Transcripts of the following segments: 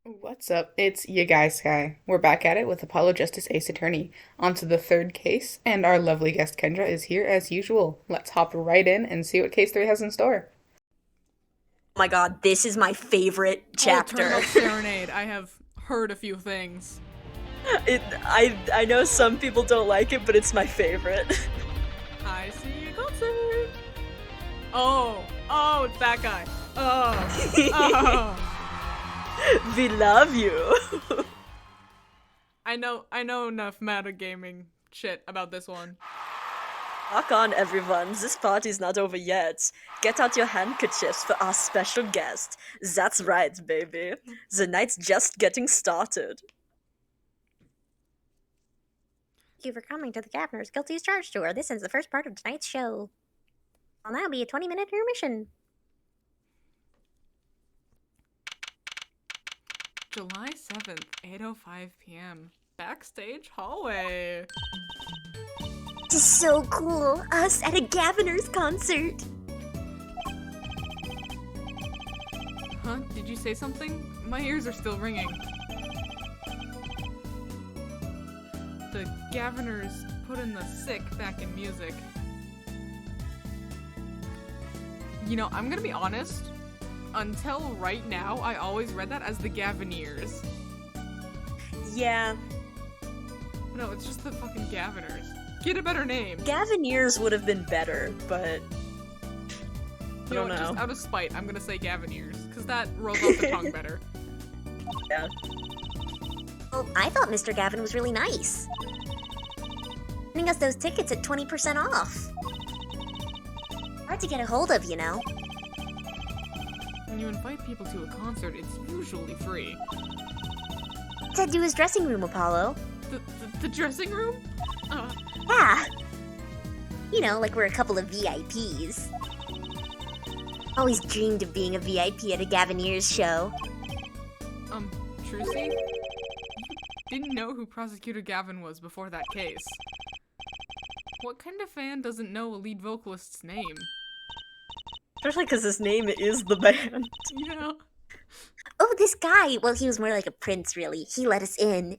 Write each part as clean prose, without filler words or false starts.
What's up? It's you guys, Sky. We're back at it with Apollo Justice Ace Attorney. On to the third case, and our lovely guest Kendra is here as usual. Let's hop right in and see what case 3 has in store. Oh my god, this is my favorite Oh, chapter. turn up Serenade. I have heard a few things. I know some people don't like it, but it's my favorite. I see a concert. Oh, it's that guy. Oh. We love you. I know enough metagaming shit about this one. Rock on, everyone. This party's not over yet. Get out your handkerchiefs for our special guest. That's right, baby. The night's just getting started. Thank you for coming to the Governor's Guilty as Charged tour. This is the first part of tonight's show. I'll now be a 20-minute intermission. July 7th, 8:05 p.m. Backstage hallway. This is so cool. Us at a Governor's concert. Huh? Did you say something? My ears are still ringing. The Governors put in the sick back in music. You know, I'm gonna be honest. Until right now, I always read that as the Gavineers. Yeah, No, it's just the fucking Gaviners. Get a better name. Gavineers would have been better, but I You don't what, know. Just out of spite, I'm gonna say Gavineers, because that rolls off the tongue better. Yeah. Well, I thought Mr. Gavin was really nice. Sending us those tickets at 20% off. Hard to get a hold of, you know. When you invite people to a concert, it's usually free. Head to his dressing room, Apollo. The dressing room? Yeah. You know, like we're a couple of VIPs. Always dreamed of being a VIP at a Gavineers show. Trucy? Didn't know who Prosecutor Gavin was before that case. What kind of fan doesn't know a lead vocalist's name? Especially because his name is the band. Yeah. Oh, this guy. Well, he was more like a prince, really. He let us in.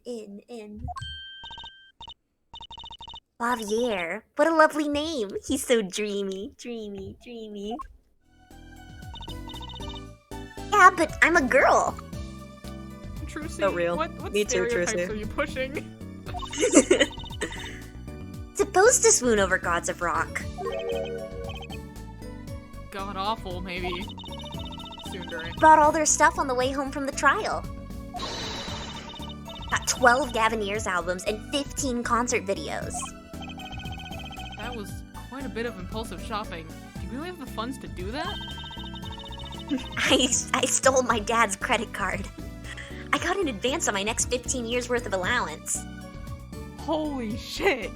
Klavier. What a lovely name. He's so dreamy. Dreamy. Yeah, but I'm a girl. Trucy, So real. What Me too, stereotypes Trucy. are you pushing? Supposed to swoon over gods of rock. God awful, maybe. Soon during. Brought all their stuff on the way home from the trial. Got 12 Gavineers albums and 15 concert videos. That was quite a bit of impulsive shopping. Do you really have the funds to do that? I stole my dad's credit card. I got an advance on my next 15 years worth of allowance. Holy shit!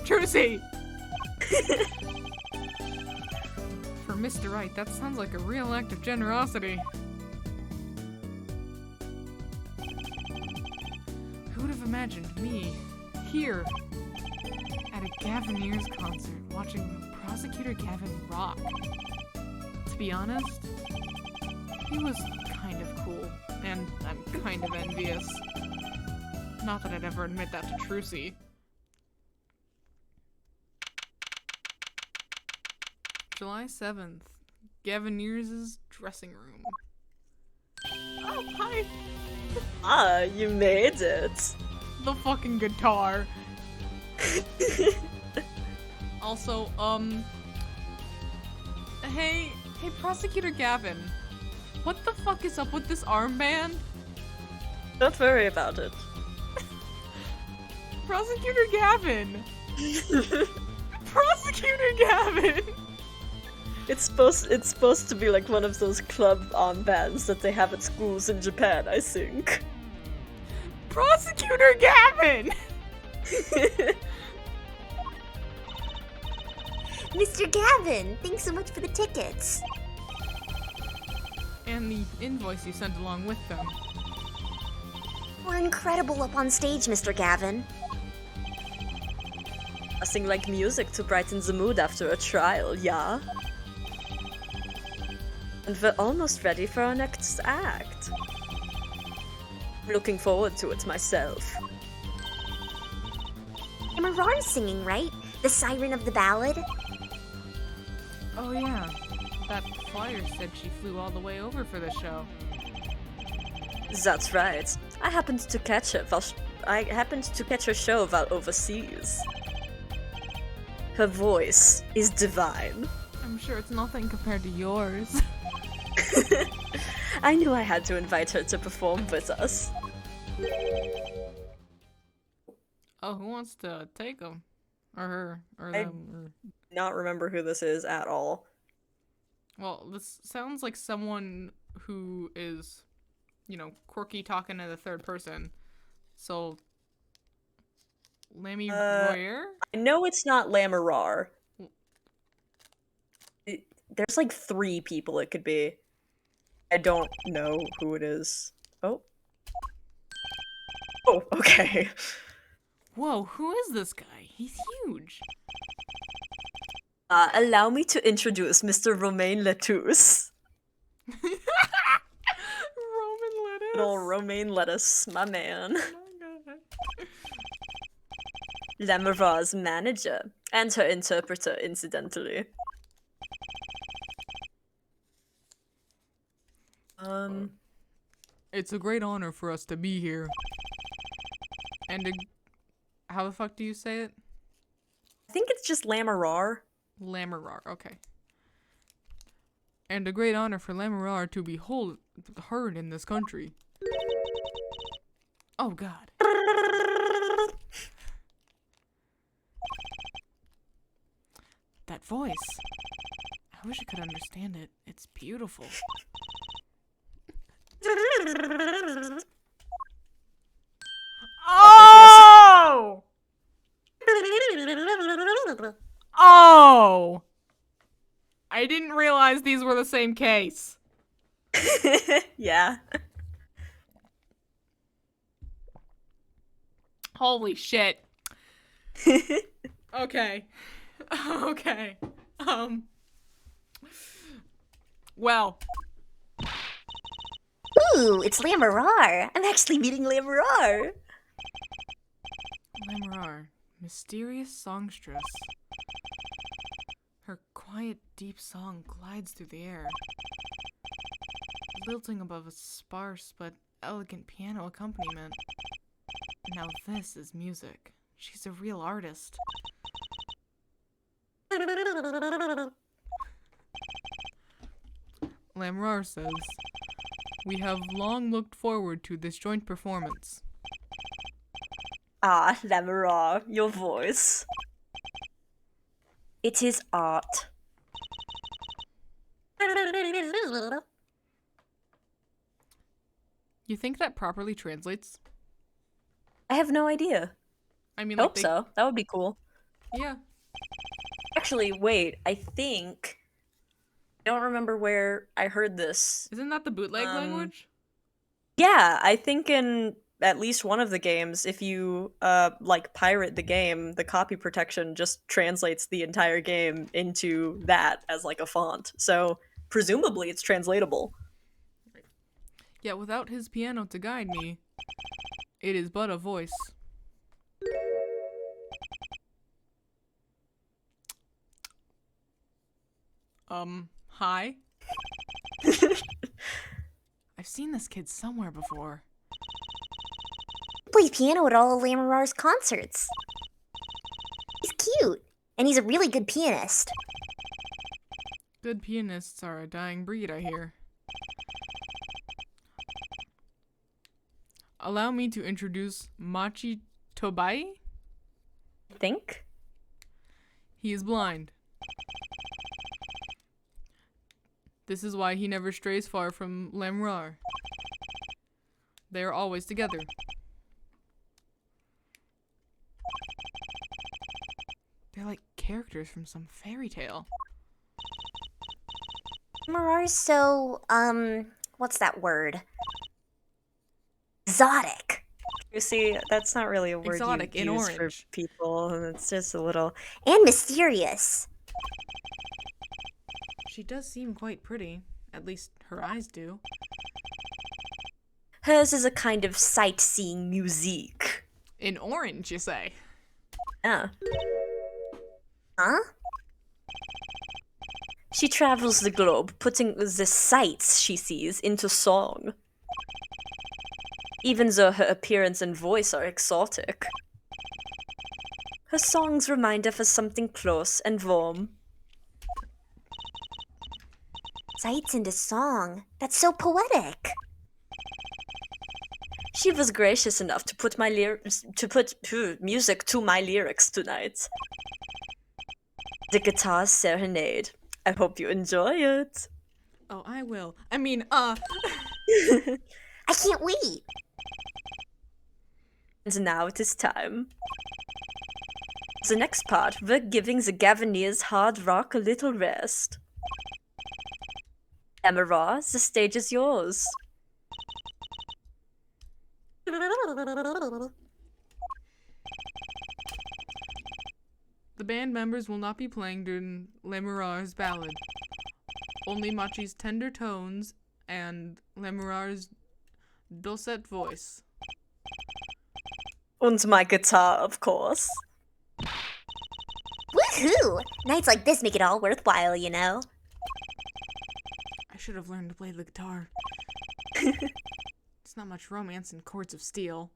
Trucy! For Mr. Right, that sounds like a real act of generosity. Who would have imagined me, here, at a Gavineers concert, watching Prosecutor Gavin rock? To be honest, he was kind of cool, and I'm kind of envious. Not that I'd ever admit that to Trucy. July 7th, Gavineers' dressing room. Oh, hi! Ah, you made it. The fucking guitar. Also, hey, Prosecutor Gavin. What the fuck is up with this armband? Don't worry about it. Prosecutor Gavin! Prosecutor Gavin! It's supposed to be like one of those club armbands that they have at schools in Japan, I think. Prosecutor Gavin! Mr. Gavin, thanks so much for the tickets. And the invoice you sent along with them. We're incredible up on stage, Mr. Gavin. Nothing like music to brighten the mood after a trial, yeah? And we're almost ready for our next act. Looking forward to it myself. Lammerar's singing, right? The siren of the ballad? Oh yeah, that flyer said she flew all the way over for the show. That's right. I happened to catch her show while overseas. Her voice is divine. I'm sure it's nothing compared to yours. I knew I had to invite her to perform with us. Oh, who wants to take him? Or her? Or I- them? Or... Not remember who this is at all. Well, this sounds like someone who is, you know, quirky talking in the third person. So, Lammy Royer? I know it's not Lamarar. There's like 3 people it could be. I don't know who it is. Oh. Oh, okay. Whoa, who is this guy? He's huge. Allow me to introduce Mr. Romain Lettuce. Roman lettuce. Little romaine lettuce, my man. Oh my god. Lamarar's manager, and her interpreter, incidentally. It's a great honor for us to be here. And how the fuck do you say it? I think it's just Lamarar. Lamarar, okay. And a great honor for Lamarar to be heard in this country. Oh god. That voice. I wish I could understand it. It's beautiful. Oh! Oh! I didn't realize these were the same case. Yeah. Holy shit. Okay. Okay. Well. Ooh, it's Lamarar. I'm actually meeting Lamarar. Lamarar, mysterious songstress. Her quiet, deep song glides through the air, lilting above a sparse but elegant piano accompaniment. Now this is music. She's a real artist. Lamarar says, "We have long looked forward to this joint performance. Ah, Lamarar, your voice. It is art. You think that properly translates? I have no idea. I mean, Hope so. That would be cool. Yeah. Actually, wait. I think... I don't remember where I heard this. Isn't that the bootleg language? Yeah, I think in at least one of the games, if you, like, pirate the game, the copy protection just translates the entire game into that as, like, a font. So, presumably it's translatable. Yeah, without his piano to guide me, it is but a voice. Hi? I've seen this kid somewhere before. He plays piano at all of Lamarar's concerts. He's cute, and he's a really good pianist. Good pianists are a dying breed, I hear. Allow me to introduce Machi Tobai. I think? He is blind. This is why he never strays far from Lamarar. They are always together. They're like characters from some fairy tale. Lamarar's so, what's that word? Exotic. You see, that's not really a word Exotic you in use for orange. people, and it's just a little... And mysterious. She does seem quite pretty. At least her eyes do. Hers is a kind of sightseeing musique. In orange, you say? Yeah. Huh? She travels the globe, putting the sights she sees into song. Even though her appearance and voice are exotic. Her songs remind us of something close and warm. Sights into song. That's so poetic. She was gracious enough to put music to my lyrics tonight. The guitar serenade. I hope you enjoy it. Oh, I will. I mean, I can't wait. And now it is time. The next part, we're giving the Gaviniers hard rock a little rest. Emma, the stage is yours. the band members will not be playing during Lemurar's ballad. Only Machi's tender tones and Lemurar's dulcet voice. And my guitar, of course. Woohoo! Nights like this make it all worthwhile, you know? I should have learned to play the guitar. It's not much romance in Chords of Steel.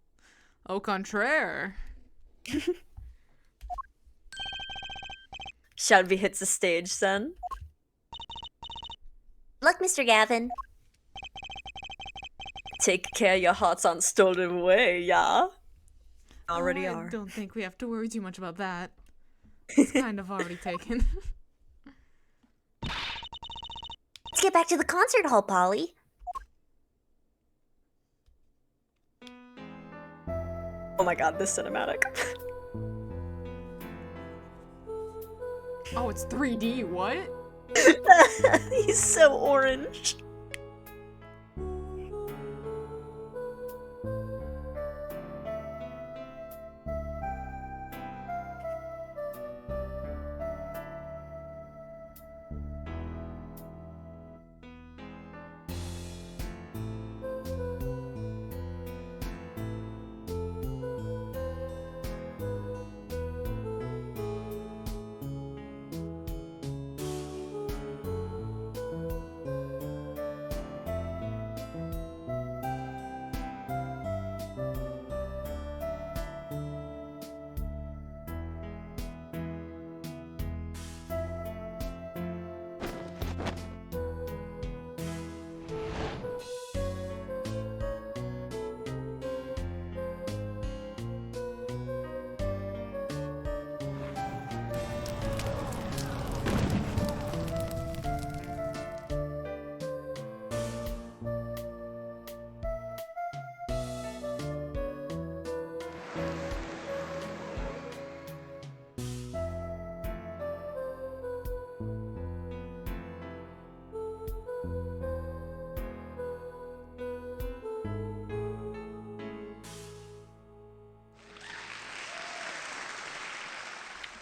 Au contraire. Shall we hit the stage then? Look, Mr. Gavin. Take care your hearts aren't stolen away, yeah? Already I are. don't think we have to worry too much about that. It's kind of already taken. Let's get back to the concert hall, Polly. Oh my god, this cinematic. Oh, it's 3D, what? He's so orange.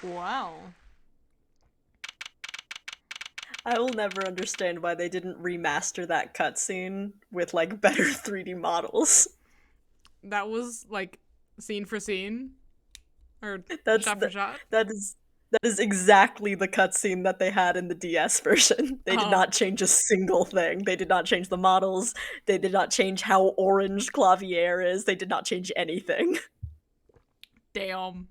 Wow. I will never understand why they didn't remaster that cutscene with like better 3D models. That was like scene for scene? Or That's shot for shot? That is exactly the cutscene that they had in the DS version. They did Oh. not change a single thing. They did not change the models. They did not change how orange Klavier is. They did not change anything. Damn.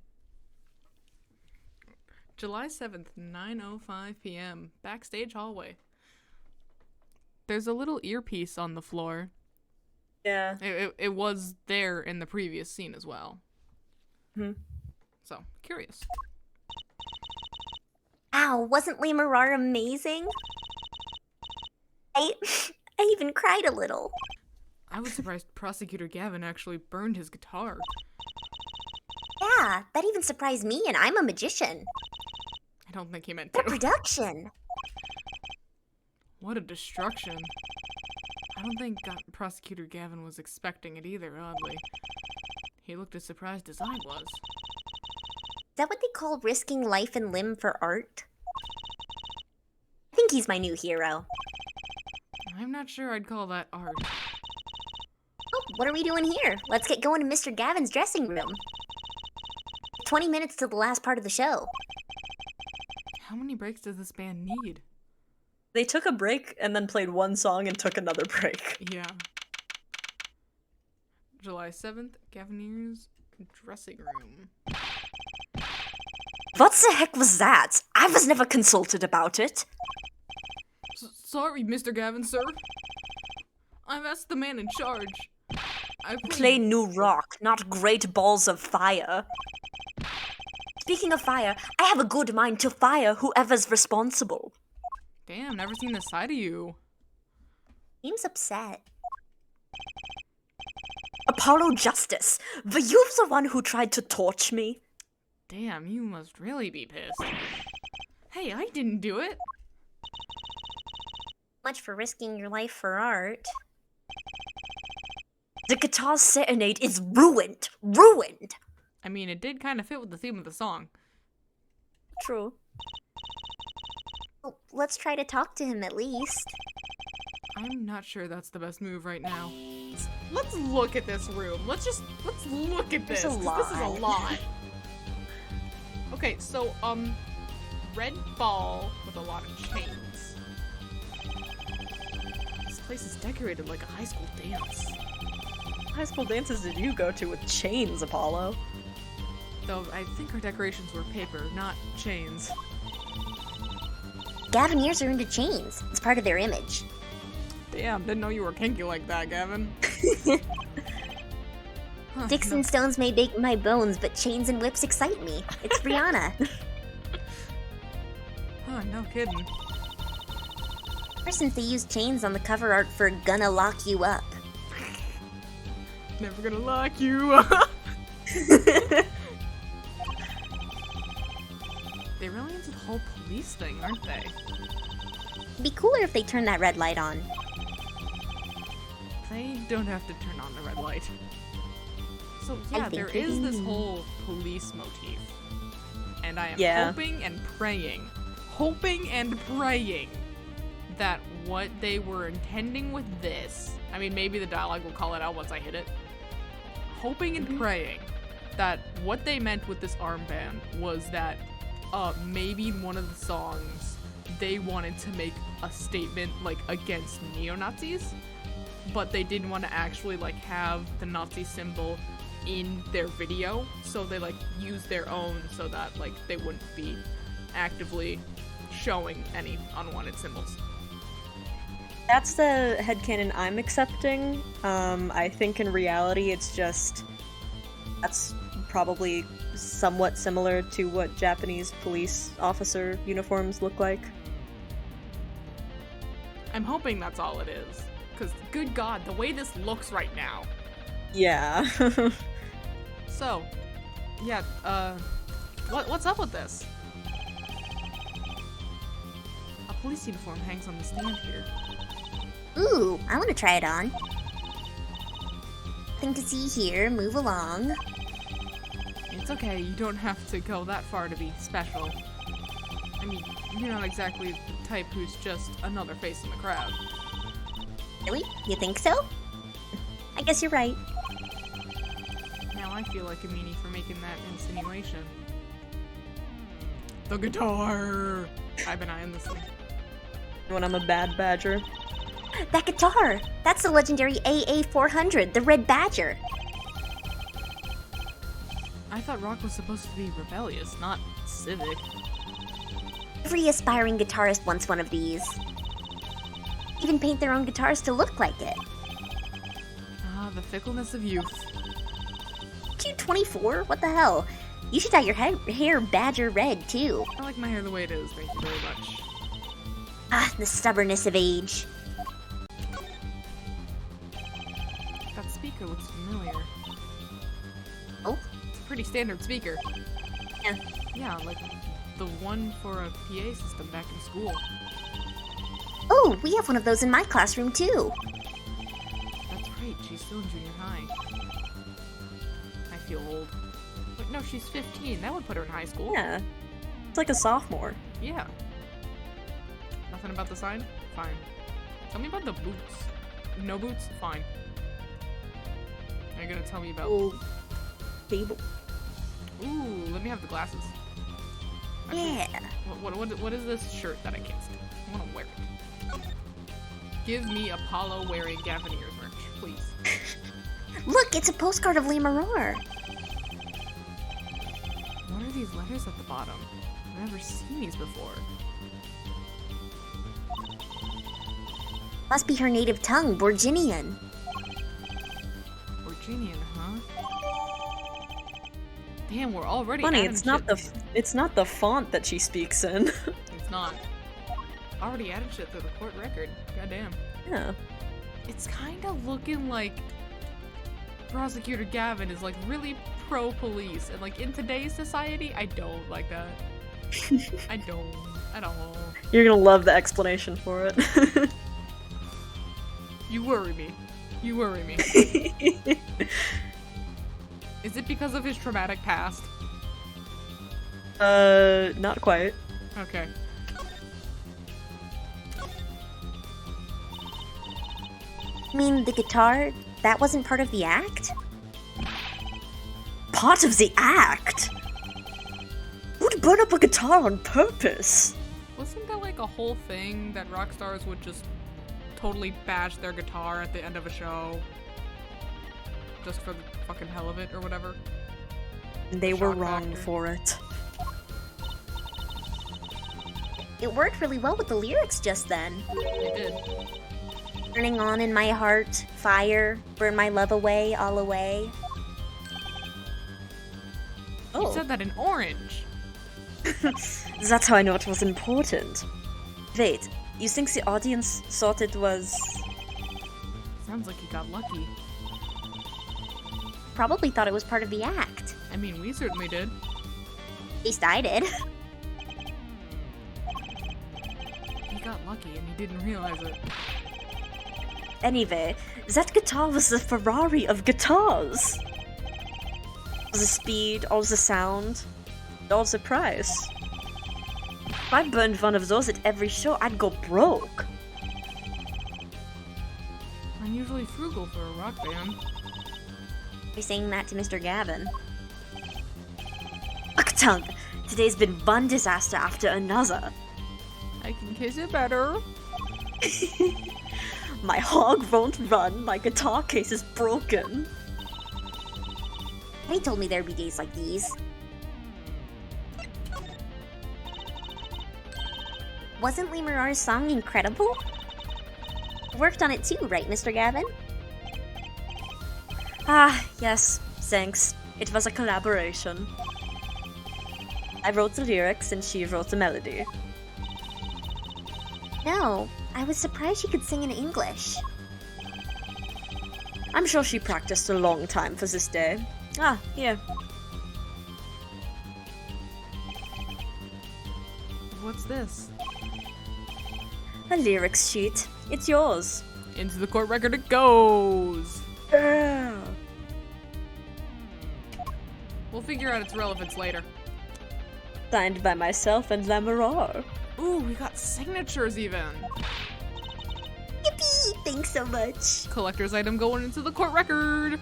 July 7th, 9:05 p.m. Backstage hallway. There's a little earpiece on the floor. Yeah. It was there in the previous scene as well. Hmm. So, curious. Wow, wasn't Lemurrar amazing? I even cried a little. I was surprised Prosecutor Gavin actually burned his guitar. Yeah, that even surprised me, and I'm a magician. I don't think he meant What a to. production! What a destruction. I don't think Prosecutor Gavin was expecting it either, oddly. He looked as surprised as I was. Is that what they call risking life and limb for art? I think he's my new hero. I'm not sure I'd call that art. Oh, what are we doing here? Let's get going to Mr. Gavin's dressing room. 20 minutes till the last part of the show. How many breaks does this band need? They took a break and then played one song and took another break. Yeah. July 7th, Gavineer's dressing room. What the heck was that? I was never consulted about it. Sorry, Mr. Gavin, sir. I've asked the man in charge. I Play new rock, not great balls of fire. Speaking of fire, I have a good mind to fire whoever's responsible. Damn, never seen this side of you. Seems upset. Apollo Justice, were you the one who tried to torch me? Damn, you must really be pissed. Hey, I didn't do it. Much for risking your life for art. The guitar serenade is ruined. Ruined! I mean, it did kind of fit with the theme of the song. True. Well, let's try to talk to him at least. I'm not sure that's the best move right now. Let's look at this room. Let's look at this. There's a 'Cause this is a lot. lot. Okay, so, red ball with a lot of chains. This place is decorated like a high school dance. What high school dances did you go to with chains, Apollo? Though I think our decorations were paper, not chains. Gavineers are into chains. It's part of their image. Damn, didn't know you were kinky like that, Gavin. Huh, Sticks no. and stones may break my bones, but chains and whips excite me. It's Brianna. Huh, no kidding. Ever since they used chains on the cover art for Gonna Lock You Up. Never gonna lock you up. They're really into the whole police thing, aren't they? It'd be cooler if they turned that red light on. They don't have to turn on the red light. So yeah, think there they is this do. whole police motif. And I am Yeah. hoping and praying that what they were intending with this, I mean, maybe the dialogue will call it out once I hit it. Hoping and praying that what they meant with this armband was that maybe in one of the songs they wanted to make a statement like against neo-Nazis, but they didn't want to actually like have the Nazi symbol in their video, so they like used their own so that like they wouldn't be actively showing any unwanted symbols. That's the headcanon I'm accepting. I think in reality it's just... that's probably somewhat similar to what Japanese police officer uniforms look like. I'm hoping that's all it is, because good god, the way this looks right now. Yeah. So, yeah, what's up with this? A police uniform hangs on the stand here. Ooh, I want to try it on. Nothing to see here. Move along. It's okay, you don't have to go that far to be special. I mean, you're not exactly the type who's just another face in the crowd. Really? You think so? I guess you're right. Now I feel like a meanie for making that insinuation. The guitar! I've been eyeing this thing. When I'm a bad badger. That guitar! That's the legendary AA400, the Red Badger. I thought rock was supposed to be rebellious, not civic. Every aspiring guitarist wants one of these. Even paint their own guitars to look like it. Ah, the fickleness of youth. You 24? What the hell? You should dye your hair badger red, too. I like my hair the way it is, thank you very much. Ah, the stubbornness of age. That speaker looks familiar. Oh? It's a pretty standard speaker. Yeah. Yeah, like the one for a PA system back in school. Oh, we have one of those in my classroom, too. That's right, she's still in junior high. I feel old. Wait, no, she's 15. That would put her in high school. Yeah. It's like a sophomore. Yeah. Nothing about the sign? Fine. Tell me about the boots. No boots? Fine. Are you gonna tell me about? Oh, table. Ooh, let me have the glasses. Yeah. What is this shirt that I can't see? I want to wear it. Give me Apollo wearing Gavineer's merch, please. Look, it's a postcard of Lammeror. What are these letters at the bottom? I've never seen these before. Must be her native tongue, Borginian. Virginian, huh? Damn, we're already Funny, adding it's not the font that she speaks in. It's not. Already added shit to the court record. Goddamn. Yeah. It's kind of looking like Prosecutor Gavin is like really pro-police, and like in today's society, I don't like that. I don't at all. You're gonna love the explanation for it. You worry me. You worry me. Is it because of his traumatic past? Not quite. Okay. I mean, the guitar, that wasn't part of the act? Part of the act? Who'd burn up a guitar on purpose? Wasn't that like a whole thing that rock stars would just totally bash their guitar at the end of a show? Just for the fucking hell of it or whatever? They were Shock wrong factor. for it. It worked really well with the lyrics just then. It did. Burning on in my heart, fire, burn my love away, all away. You said that in orange. That's how I know it was important. Wait, you think the audience thought it was... Sounds like you got lucky. Probably thought it was part of the act. I mean, we certainly did. At least I did. He got lucky and he didn't realize it. Anyway, that guitar was the Ferrari of guitars. All the speed, all the sound, all the price. If I burned one of those at every show, I'd go broke. I'm usually frugal for a rock band. You're saying that to Mr. Gavin. Tongue, today's been one disaster after another. I can kiss it better. My hog won't run, my guitar case is broken. They told me there'd be days like these. Wasn't Lee Marar's song incredible? Worked on it too, right, Mr. Gavin? Ah, yes, thanks. It was a collaboration. I wrote the lyrics and she wrote the melody. No, I was surprised she could sing in English. I'm sure she practiced a long time for this day. Ah, here. What's this? A lyrics sheet. It's yours. Into the court record it goes! Yeah. We'll figure out its relevance later. Signed by myself and Lammeror. Ooh, we got signatures even! Yippee! Thanks so much. Collector's item going into the court record!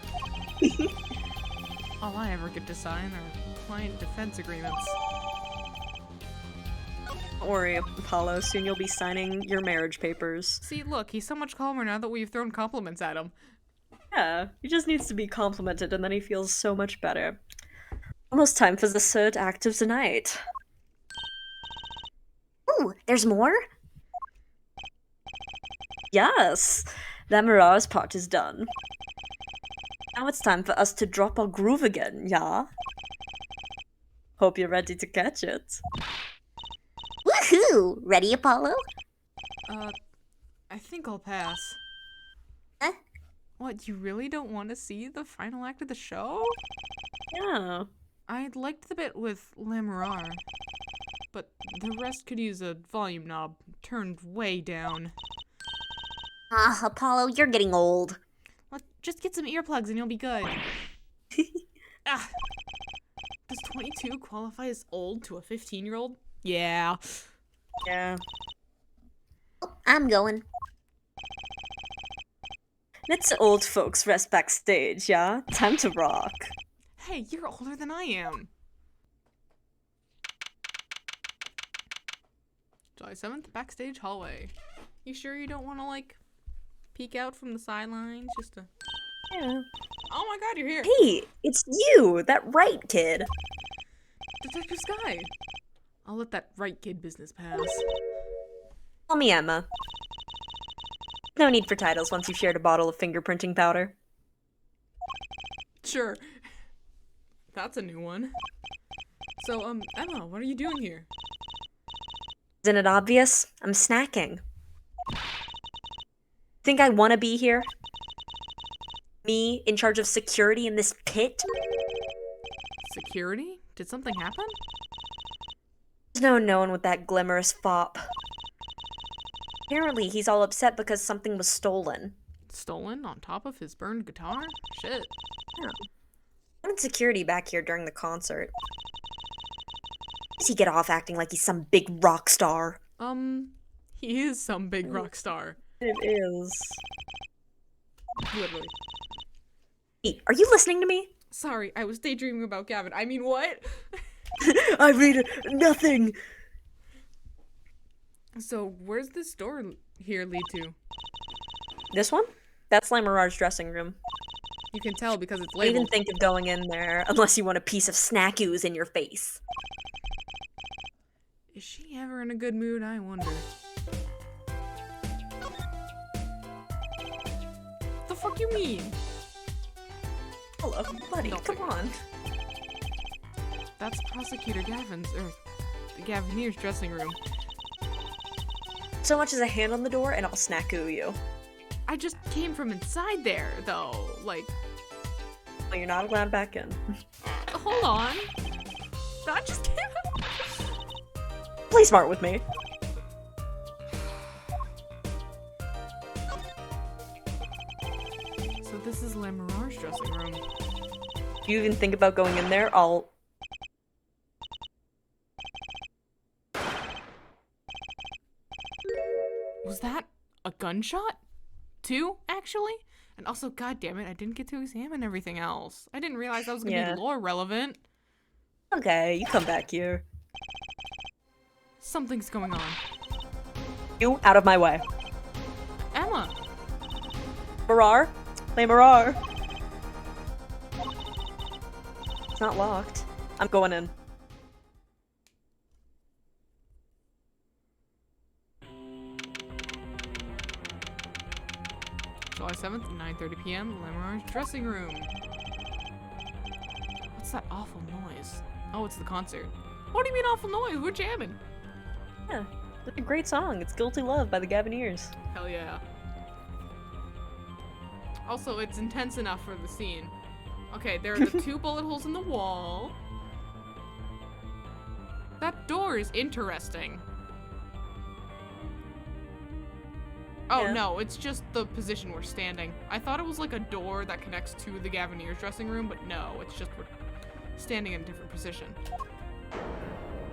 All I ever get to sign are client defense agreements. Don't worry, Apollo. Soon you'll be signing your marriage papers. See, look, he's so much calmer now that we've thrown compliments at him. Yeah, he just needs to be complimented and then he feels so much better. Almost time for the third act of the night. Ooh, there's more? Yes! Lammeror's part is done. Now it's time for us to drop our groove again, yeah? Hope you're ready to catch it. Woohoo! Ready, Apollo? I think I'll pass. Huh? What, you really don't want to see the final act of the show? Yeah. I liked the bit with Lammeror, but the rest could use a volume knob turned way down. Ah, Apollo, you're getting old. Just get some earplugs and you'll be good. Ah. Does 22 qualify as old to a 15-year-old? Yeah. Yeah. Oh, I'm going. Let's old folks rest backstage, yeah? Time to rock. Hey, you're older than I am. July 7th, backstage hallway. You sure you don't want to, like, peek out from the sidelines just to... Yeah. Oh my god, you're here! Hey, it's you! That right kid! Detective Sky! I'll let that right kid business pass. Call me Emma. No need for titles once you've shared a bottle of fingerprinting powder. Sure. That's a new one. So, Emma, what are you doing here? Isn't it obvious? I'm snacking. Think I want to be here? Me, in charge of security in this pit? Security? Did something happen? There's no knowing with that glamorous fop. Apparently, he's all upset because something was stolen. Stolen on top of his burned guitar? Shit. Yeah. I wanted security back here during the concert. Does he get off acting like he's some big rock star? He is some big rock star. It is. Literally. Hey, are you listening to me? Sorry, I was daydreaming about Gavin. I mean, what? I read nothing. So, where's this door here lead to? This one? That's Lamoureux's dressing room. You can tell because it's Don't even labeled. think of going in there unless you want a piece of snack ooze in your face. Is she ever in a good mood? I wonder. The fuck you mean? Hello, buddy, Don't come think- on. That's Prosecutor Gavin's, or the Gavineer's dressing room. So much as a hand on the door and I'll snack ooh you. I just came from inside there, though. Like, Well, you're not allowed back in. hold on. I just came. Play smart with me. So this is Lamoureux's dressing room. If you even think about going in there, I'll... Was that a gunshot? Two, actually? And also, god damn it, I didn't get to examine everything else. I didn't realize that was gonna Yeah. be lore relevant. Okay, you come back here. Something's going on. You, out of my way. Emma! Marar? Marar. It's not locked. I'm going in. July 7th, 9:30 p.m., Lamoureux's dressing room. What's that awful noise? Oh, it's the concert. What do you mean awful noise? We're jamming. Yeah, it's a great song. It's Guilty Love by the Gavineers. Hell yeah. Also, it's intense enough for the scene. Okay, there are the two bullet holes in the wall. That door is interesting. Oh, Yeah. no, it's just the position we're standing. I thought it was like a door that connects to the Gavineer's dressing room, but no, it's just we're standing in a different position.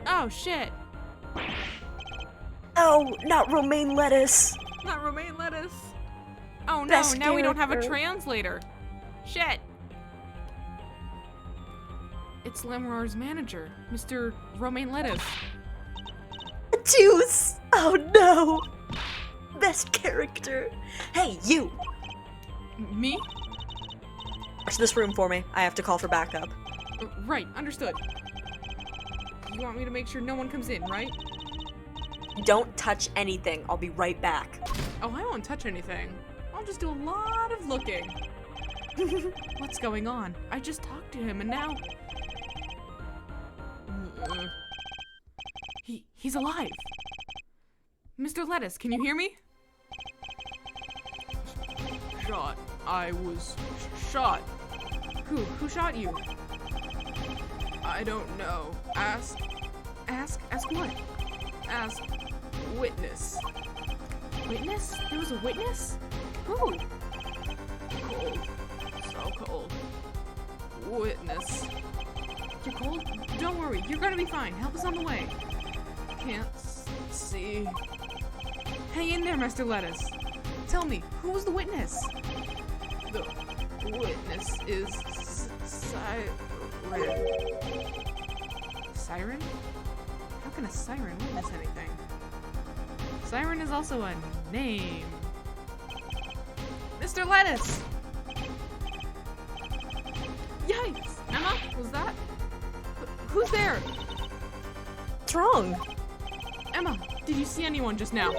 Oh, shit. Oh, not romaine lettuce. Not romaine lettuce. Oh, no, Best now we don't have a character. translator. Shit. It's Lamoureux's manager, Mr. Romaine Lettuce. Juice. Oh no. Best character. Hey, you. Me? Watch this room for me. I have to call for backup. Right, understood. You want me to make sure no one comes in, right? Don't touch anything. I'll be right back. Oh, I won't touch anything. I'll just do a lot of looking. What's going on? I just talked to him and now... He's alive. Mr. Lettuce, can you hear me? Shot. I was shot. Who shot you? I don't know. Ask what? Ask witness. Witness? There was a witness? Who? Cold. So cold. Witness. You're cold? Don't worry, you're gonna be fine. Help is on the way. Can't see. Hang in there, Mr. Lettuce. Tell me, who was the witness? The witness is Siren. Siren? How can a siren witness anything? Siren is also a name. Mr. Lettuce! Yikes! Emma, was that? Who's there? What's wrong? Emma, did you see anyone just now?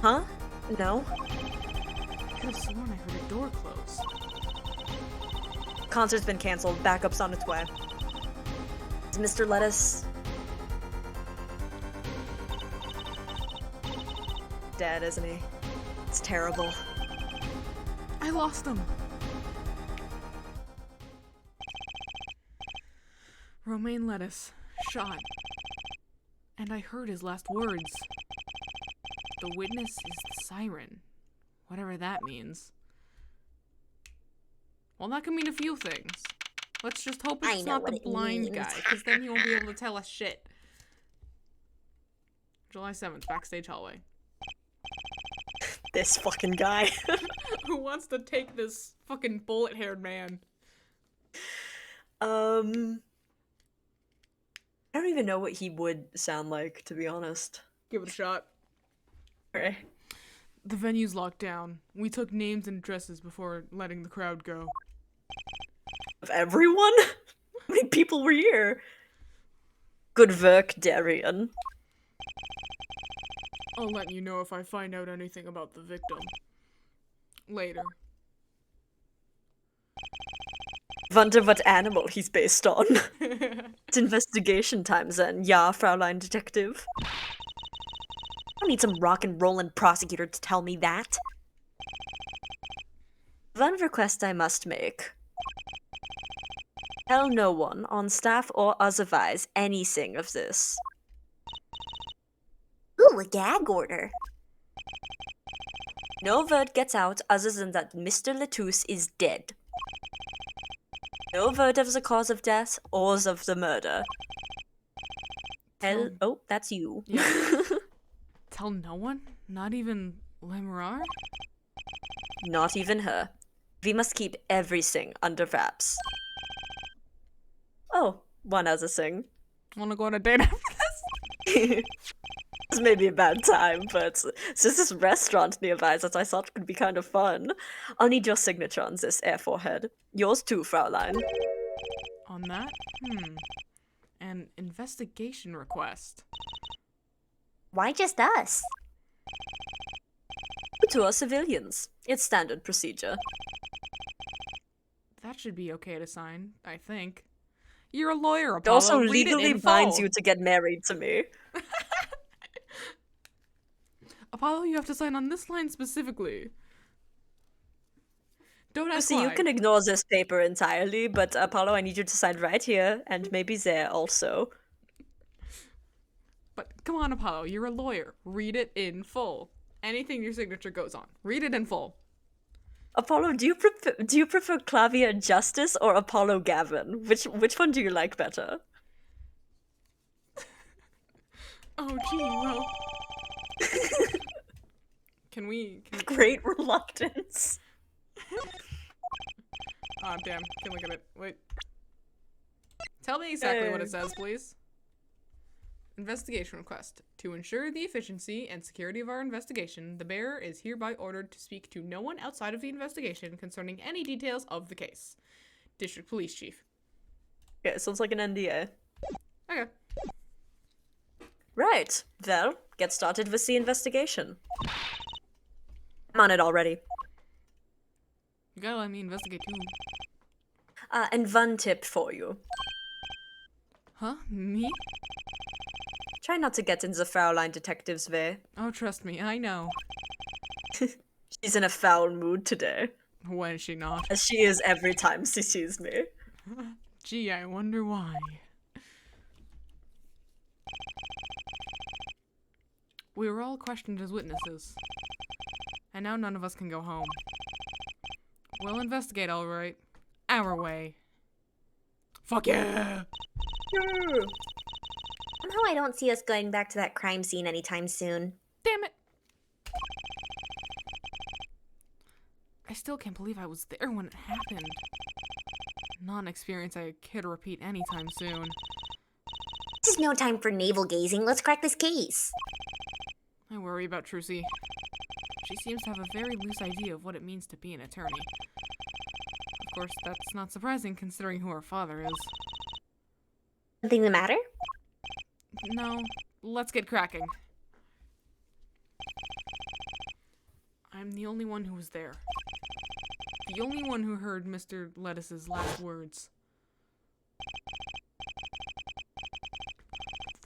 Huh? No. I could have sworn I heard a door close. Concert's been canceled. Backup's on its way. Is Mr. Lettuce dead, isn't he? It's terrible. I lost him. Romaine Lettuce, shot. And I heard his last words. The witness is the siren. Whatever that means. Well, that can mean a few things. Let's just hope I it's know not the what it blind means. guy, because then he won't be able to tell us shit. July 7th, backstage hallway. This fucking guy. Who wants to take this fucking bullet-haired man? I don't even know what he would sound like, to be honest. Give it a shot. Okay. The venue's locked down. We took names and addresses before letting the crowd go. Of everyone? How many people were here? Good work, Darian. I'll let you know if I find out anything about the victim. Later. Wonder what animal he's based on. It's investigation time then, ja, Fraulein Detective. I don't need some rock and rollin' prosecutor to tell me that. One request I must make. Tell no one, on staff or otherwise, anything of this. Ooh, a gag order. No word gets out other than that Mr. Lettuce is dead. No word of the cause of death or of the murder. Oh, that's you. Yeah. Tell no one? Not even Lemurar? Not even her. We must keep everything under wraps. Oh, one other thing. Wanna go on a date after this? This may be a bad time, but there's this restaurant nearby that I thought could be kind of fun. I'll need your signature on this air forehead. Yours too, Fraulein. On that? An investigation request. Why just us? To our civilians. It's standard procedure. That should be okay to sign, I think. You're a lawyer, It Apollo. also Read it legally in binds full. you to get married to me. Apollo, you have to sign on this line specifically. Don't ask See, you why. can ignore this paper entirely, but Apollo, I need you to sign right here, and maybe there also. But come on, Apollo, you're a lawyer. Read it in full. Anything your signature goes on. Read it in full. Apollo, do you prefer Klavier Justice or Apollo Gavin? Which one do you like better? Oh, gee, well. Can we... Great reluctance. Oh, damn. Can't look at it. Wait. Tell me exactly what it says, please. Investigation request. To ensure the efficiency and security of our investigation, the bearer is hereby ordered to speak to no one outside of the investigation concerning any details of the case. District Police Chief. Yeah, it sounds like an NDA. Okay. Right. Well, get started with the investigation. I'm on it already. You gotta let me investigate too. And one tip for you. Huh? Me? Try not to get in the Fraulein Detective's way. Oh, trust me, I know. She's in a foul mood today, When is she not? as she is every time she sees me. Gee, I wonder why. We were all questioned as witnesses. And now none of us can go home. We'll investigate, alright. Our way. Fuck yeah! Somehow I don't see us going back to that crime scene anytime soon. Damn it! I still can't believe I was there when it happened. Not an experience I care to repeat anytime soon. This is no time for navel gazing. Let's crack this case. I worry about Trucy. She seems to have a very loose idea of what it means to be an attorney. Of course, that's not surprising considering who her father is. Something the matter? No, let's get cracking. I'm the only one who was there. The only one who heard Mr. Lettuce's last words.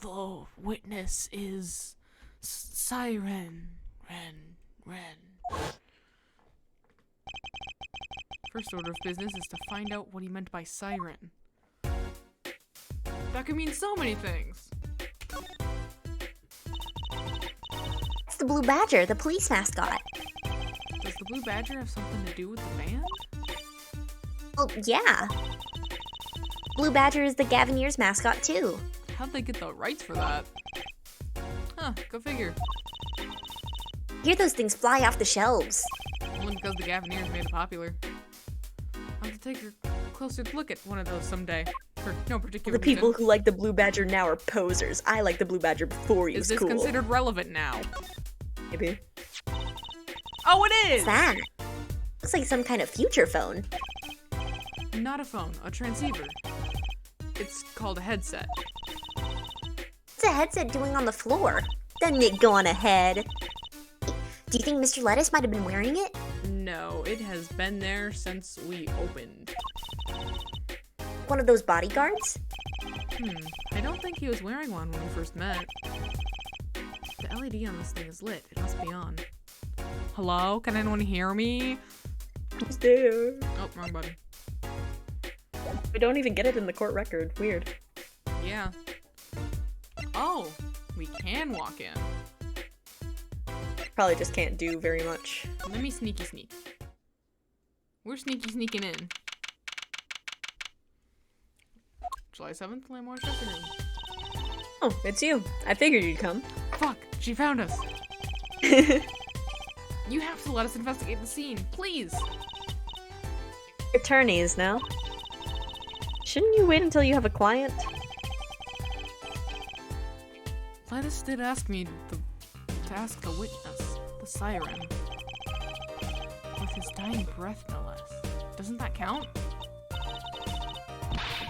The witness is Siren. Ren. First order of business is to find out what he meant by siren. That could mean so many things. It's the Blue Badger, the police mascot. Does the Blue Badger have something to do with the band? Oh, yeah. Blue Badger is the Gavineers mascot, too. How'd they get the rights for that? Huh, go figure. Hear those things fly off the shelves. Only because the Gavineers made it popular. I'll have to take a closer look at one of those someday. For no particular The people reason. who like the Blue Badger now are posers. I like the Blue Badger before he Is was this cool. considered relevant now? Maybe. Oh, it is! What's that? Looks like some kind of future phone. Not a phone, a transceiver. It's called a headset. What's a headset doing on the floor? Doesn't it go on ahead? Do you think Mr. Lettuce might have been wearing it? No, it has been there since we opened. One of those bodyguards? I don't think he was wearing one when we first met. The LED on this thing is lit. It must be on. Hello? Can anyone hear me? Who's there? Oh, wrong button. We don't even get it in the court record. Weird. Yeah. Oh, we can walk in. Probably just can't do very much. Let me sneaky sneak. We're sneaking in. July 7th, Lamore's dressing room. Oh, it's you. I figured you'd come. Fuck, she found us. You have to let us investigate the scene, please. Attorneys now. Shouldn't you wait until you have a client? Lettuce did ask me to ask the witness, the siren. With his dying breath, no less. Doesn't that count?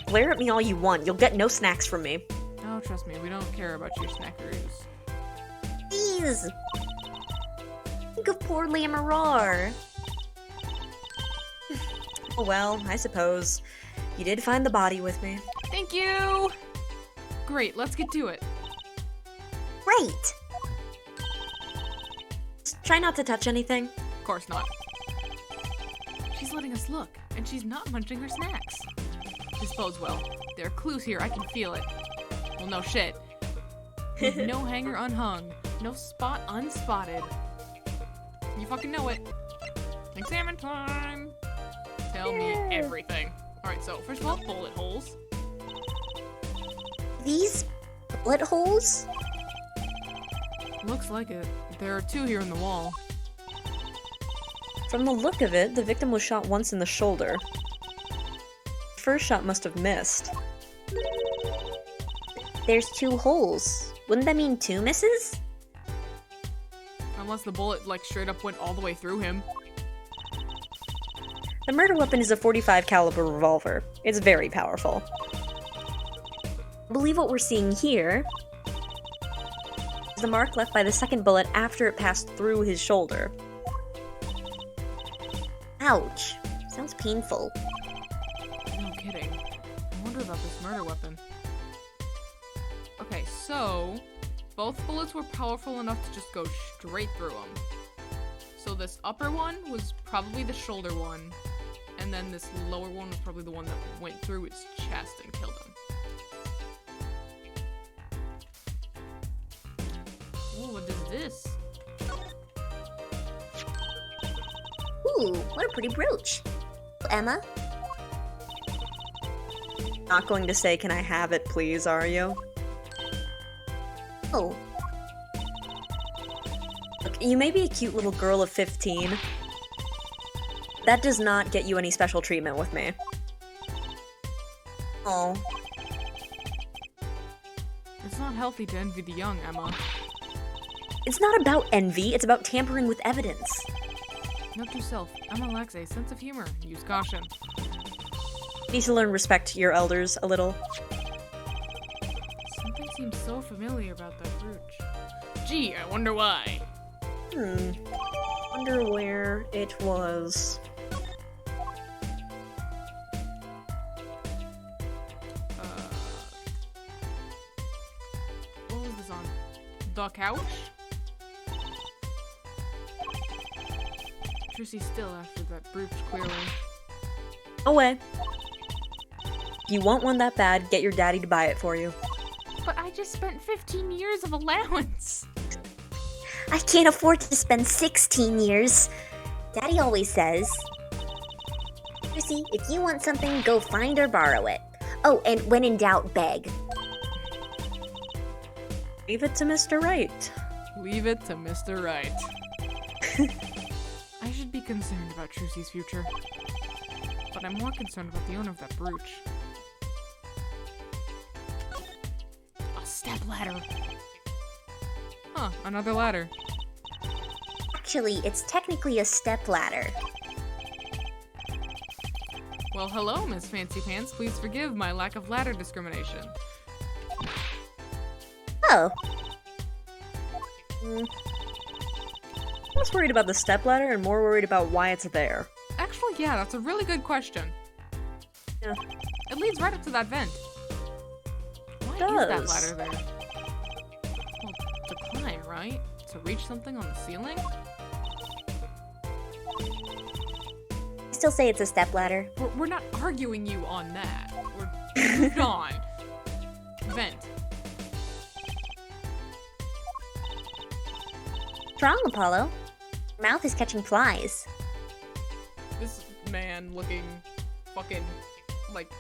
Glare at me all you want. You'll get no snacks from me. Oh, trust me, we don't care about your snackaroos. Please! Think of poor Lamorar. Oh well, I suppose. You did find the body with me. Thank you! Great, let's get to it. Right! Just try not to touch anything. Of course not. She's letting us look, and she's not munching her snacks. This bodes well. There are clues here, I can feel it. Well, no shit. Leave no hanger unhung, no spot unspotted. You fucking know it. Examine time! Tell me everything. Alright, so first of all, bullet holes. These bullet holes? Looks like it. There are 2 here in the wall. From the look of it, the victim was shot once in the shoulder. First shot must have missed. There's 2 holes. Wouldn't that mean 2 misses? Unless the bullet, like, straight up went all the way through him. The murder weapon is a .45 caliber revolver. It's very powerful. I believe what we're seeing here The mark left by the second bullet after it passed through his shoulder. Ouch. Sounds painful. No kidding. I wonder about this murder weapon. Okay, so both bullets were powerful enough to just go straight through him. So this upper one was probably the shoulder one, and then this lower one was probably the one that went through his chest and killed him. Ooh, what is this? Ooh, what a pretty brooch. Emma? Not going to say, can I have it, please, are you? Oh, Look, you may be a cute little girl of 15, That does not get you any special treatment with me. Oh. It's not healthy to envy the young, Emma. It's not about envy, it's about tampering with evidence. Note to self, Emma lacks a sense of humor. Use caution. You need to learn respect your elders a little. Something seems so familiar about that brooch. Gee, I wonder why. Wonder where it was. What was this on? The couch? Trussy's still after that brooch, clearly. Away. If you want one that bad, get your daddy to buy it for you. But I just spent 15 years of allowance. I can't afford to spend 16 years. Daddy always says. Lucy, if you want something, go find or borrow it. Oh, and when in doubt, beg. Leave it to Mr. Right. Leave it to Mr. Right. I should be concerned about Trussy's future. But I'm more concerned about the owner of that brooch. A stepladder. Huh, another ladder. Actually, it's technically a stepladder. Well, hello, Miss Fancy Pants. Please forgive my lack of ladder discrimination. Oh. I'm less worried about the stepladder and more worried about why it's there. Actually, yeah, that's a really good question. Yeah. It leads right up to that vent. Why is that ladder there? Well, to climb, right? To reach something on the ceiling? I still say it's a stepladder. We're not arguing you on that. We're moved on. Vent. What's wrong, Apollo? Your mouth is catching flies. This man looking fucking, like,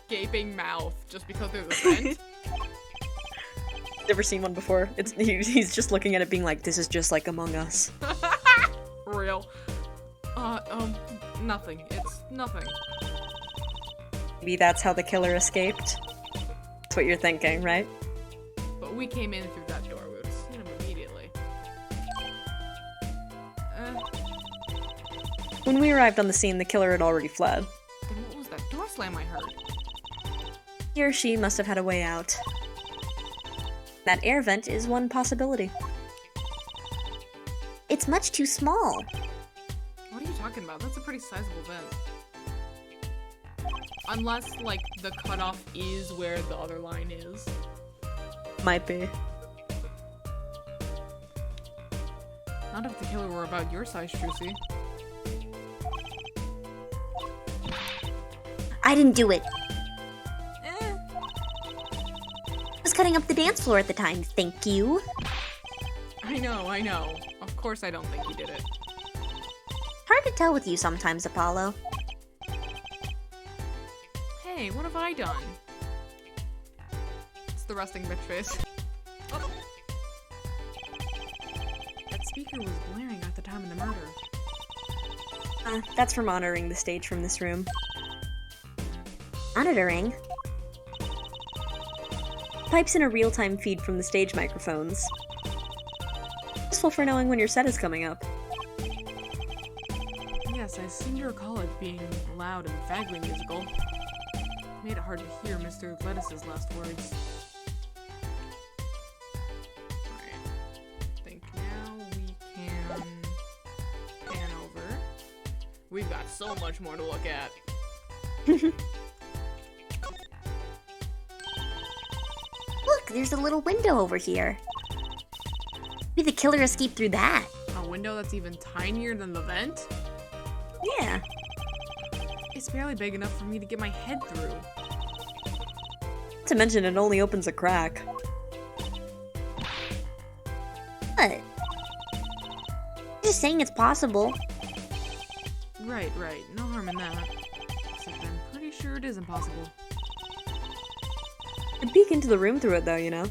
gaping mouth just because there's a vent. Never seen one before. He's just looking at it being like, this is just like Among Us. Real. Nothing. It's nothing. Maybe that's how the killer escaped. That's what you're thinking, right? But we came in through that door. We would have seen him immediately. When we arrived on the scene, the killer had already fled. Then what was that door slam I heard? He or she must have had a way out. That air vent is one possibility. It's much too small. What are you talking about? That's a pretty sizable vent. Unless, like, the cutoff is where the other line is. Might be. Not if the killer were about your size, Trucy. I didn't do it. I was cutting up the dance floor at the time, thank you. I know. Of course I don't think you did it. Hard to tell with you sometimes, Apollo. Hey, what have I done? It's the resting bitch face. Oh. That speaker was blaring at the time of the murder. That's for monitoring the stage from this room. Monitoring? Pipes in a real-time feed from the stage microphones. Useful for knowing when your set is coming up. Yes, I seem to recall it being loud and vaguely musical. Made it hard to hear Mr. Lettuce's last words. Alright. I think now we can pan over. We've got so much more to look at. Look, there's a little window over here. Maybe the killer escaped through that. A window that's even tinier than the vent? Yeah. It's barely big enough for me to get my head through. Not to mention it only opens a crack. What? Just saying it's possible. Right. No harm in that. Except I'm pretty sure it is impossible. I'd peek into the room through it though, you know?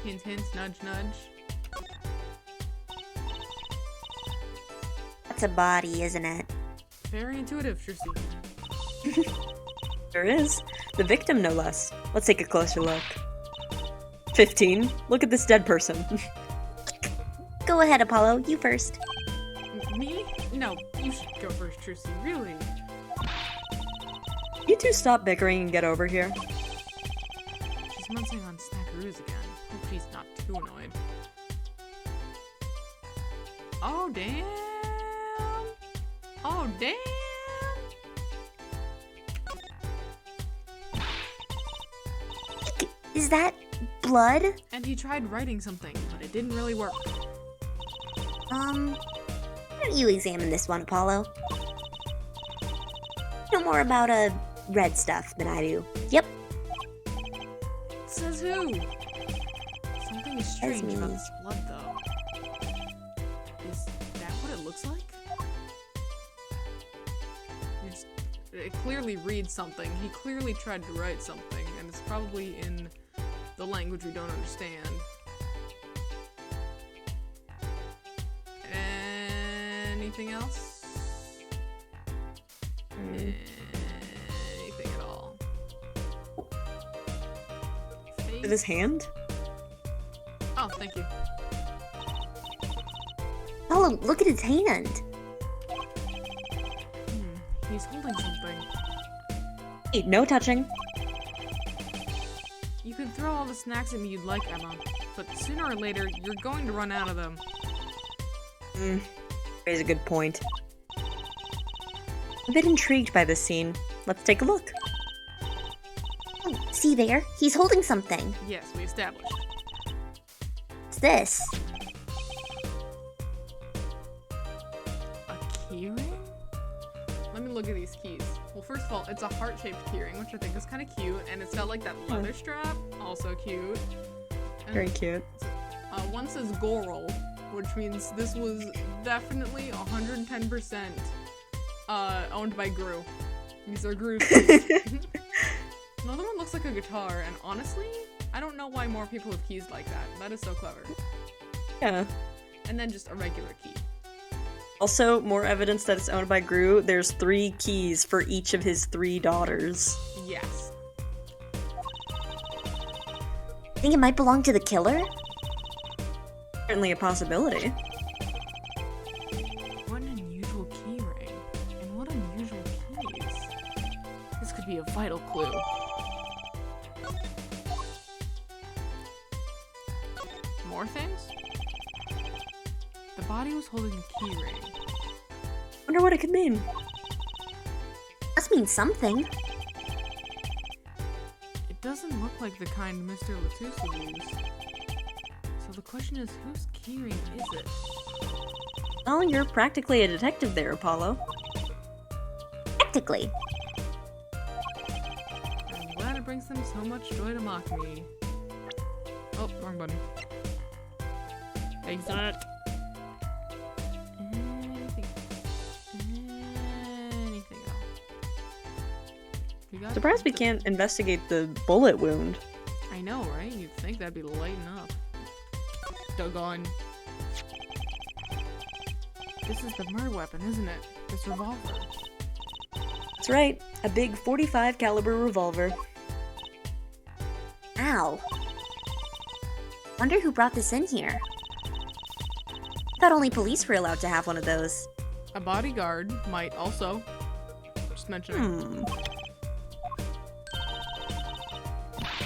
Hint, hint, nudge, nudge. That's a body, isn't it? Very intuitive, Trucy. There is. The victim, no less. Let's take a closer look. 15. Look at this dead person. Go ahead, Apollo. You first. Me? No, you should go first, Trucy. Really? You two stop bickering and get over here. She's munching on snackaroos again. Hope she's not too annoyed. Oh, damn! Oh, damn! Is that blood? And he tried writing something, but it didn't really work. Why don't you examine this one, Apollo? You know more about red stuff than I do. Yep. Says who? Something is strange me. about this blood, though. Is that what it looks like? It clearly reads something. He clearly tried to write something, and it's probably in the language we don't understand. Anything else? Anything at all? With his hand? Oh, thank you. Apollo, look at his hand. He's holding something. Hey, no touching. You can throw all the snacks at me you'd like, Emma, but sooner or later, you're going to run out of them. Raise a good point. A bit intrigued by this scene. Let's take a look. Oh, see there? He's holding something. Yes, we established. What's this? A keyring? Let me look at these keys. Well, first of all, it's a heart-shaped keyring, which I think is kind of cute, and it's got like that leather strap, also cute. And, Very cute. one says Goral, which means this was definitely 110% owned by Gru. These are Gru's keys. Another one looks like a guitar, and honestly, I don't know why more people have keys like that. That is so clever. Yeah. And then just a regular key. Also, more evidence that it's owned by Gru. There's 3 keys for each of his 3 daughters. Yes. Think it might belong to the killer? Certainly a possibility. What an unusual key ring. And what unusual keys. This could be a vital clue. More things? The body was holding a key ring. Wonder what it could mean. Must mean something. It doesn't look like the kind Mr. Latus would use. So the question is, whose keyring is it? Well, you're practically a detective there, Apollo. Practically. I'm glad it brings them so much joy to mock me. Oh, wrong button. Exit. Anything else? You got Surprised we can't investigate the bullet wound. I know, right? You'd think that'd be lighting up. Doggone. This is the murder weapon, isn't it? This revolver. That's right, a big .45 caliber revolver. Ow. Wonder who brought this in here. Thought only police were allowed to have one of those. A bodyguard might also. Just mentioning.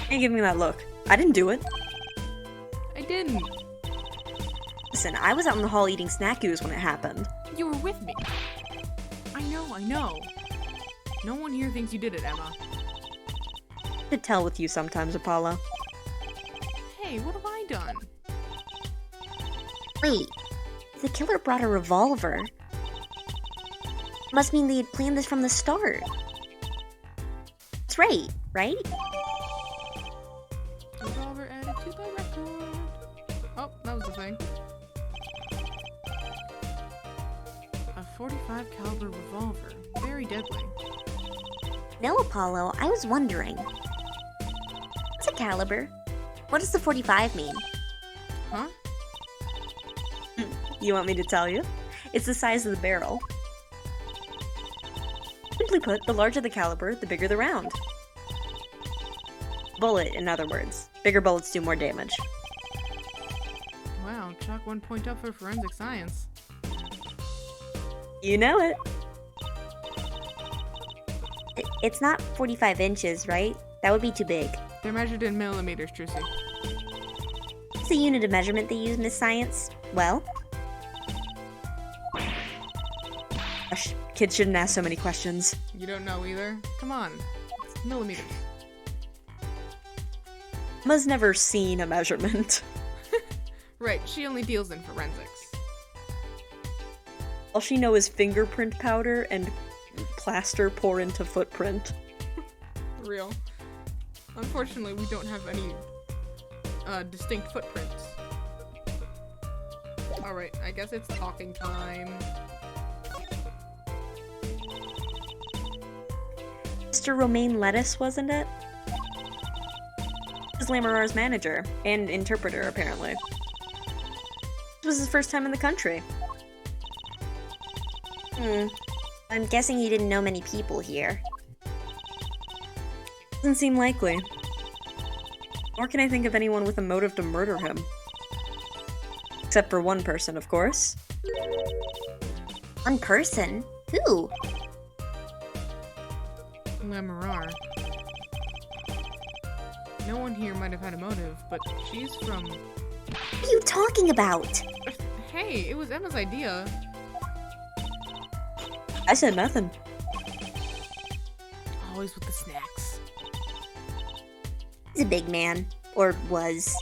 Hey, give me that look. I didn't do it. I didn't. Listen, I was out in the hall eating snackaroos when it happened. You were with me. I know. No one here thinks you did it, Emma. I could tell with you sometimes, Apollo. Hey, what have I done? Wait, if the killer brought a revolver, must mean they had planned this from the start. That's right? Revolver added to the record. Oh, that was the thing. A .45 caliber revolver. Very deadly. No, Apollo, I was wondering. What's a caliber? What does the 45 mean? Huh? You want me to tell you? It's the size of the barrel. Simply put, the larger the caliber, the bigger the round. Bullet, in other words. Bigger bullets do more damage. Wow, chalk 1 point up for forensic science. You know it. It's not 45 inches, right? That would be too big. They're measured in millimeters, Trucy. What's the unit of measurement they use, Miss Science? Well, Gosh, kids shouldn't ask so many questions. You don't know either? Come on. It's millimeters. Emma's never seen a measurement. Right, she only deals in forensics. All she knows is fingerprint powder and plaster pour into footprint. Real. Unfortunately, we don't have any distinct footprints. Alright, I guess it's talking time. Mr. Romaine Lettuce, wasn't it? He was Lamarar's manager and interpreter, apparently. This was his first time in the country. I'm guessing you didn't know many people here. Doesn't seem likely. Nor can I think of anyone with a motive to murder him. Except for one person, of course. One person? Who? Lamarar. No one here might have had a motive, but she's from... What are you talking about? Hey, it was Emma's idea. I said nothing. Always with the snacks. He's a big man. Or was.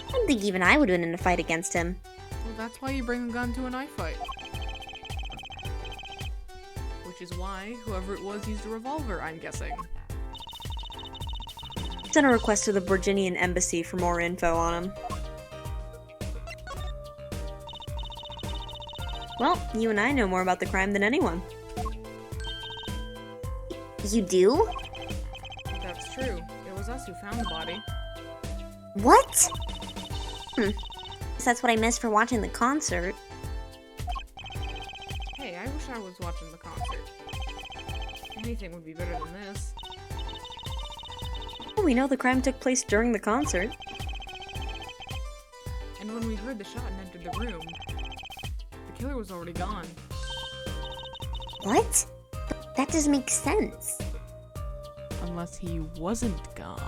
I don't think even I would win in a fight against him. Well, that's why you bring a gun to a knife fight. Which is why whoever it was used a revolver, I'm guessing. Sent a request to the Virginian embassy for more info on him. Well, you and I know more about the crime than anyone. You do? That's true. It was us who found the body. What? Guess that's what I missed for watching the concert. Hey, I wish I was watching the concert. Anything would be better than this. Well, we know the crime took place during the concert. And when we heard the shot and entered the room, the killer was already gone. What? That doesn't make sense. Unless he wasn't gone.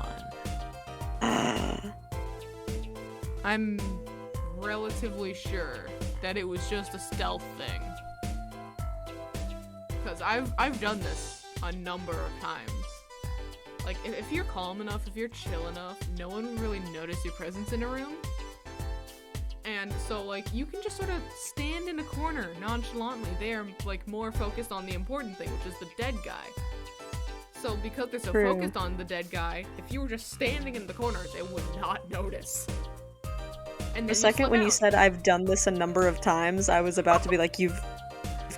I'm relatively sure that it was just a stealth thing. Because I've done this a number of times. Like, if you're calm enough, if you're chill enough, no one will really notice your presence in a room. And so, like, you can just sort of stand in a corner nonchalantly. They are, like, more focused on the important thing, which is the dead guy. So, because they're so True. focused on the dead guy, if you were just standing in the corner, they would not notice. And The second when you said I've done this a number of times, I was about to be like, you've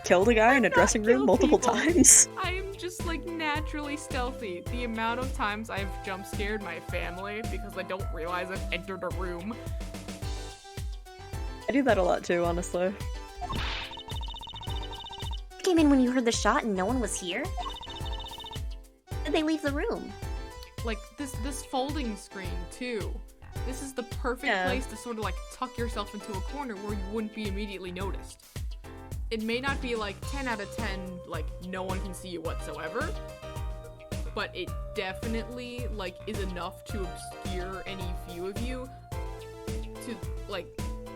killed a guy in a dressing room multiple times. I'm just, like, naturally stealthy. The amount of times I've jump scared my family because I don't realize I've entered a room. I do that a lot too, honestly. You came in when you heard the shot and no one was here? Did they leave the room? Like, this folding screen, too. This is the perfect Yeah. place to sort of, like, tuck yourself into a corner where you wouldn't be immediately noticed. It may not be, like, 10 out of 10, like, no one can see you whatsoever, but it definitely, like, is enough to obscure any view of you to, like,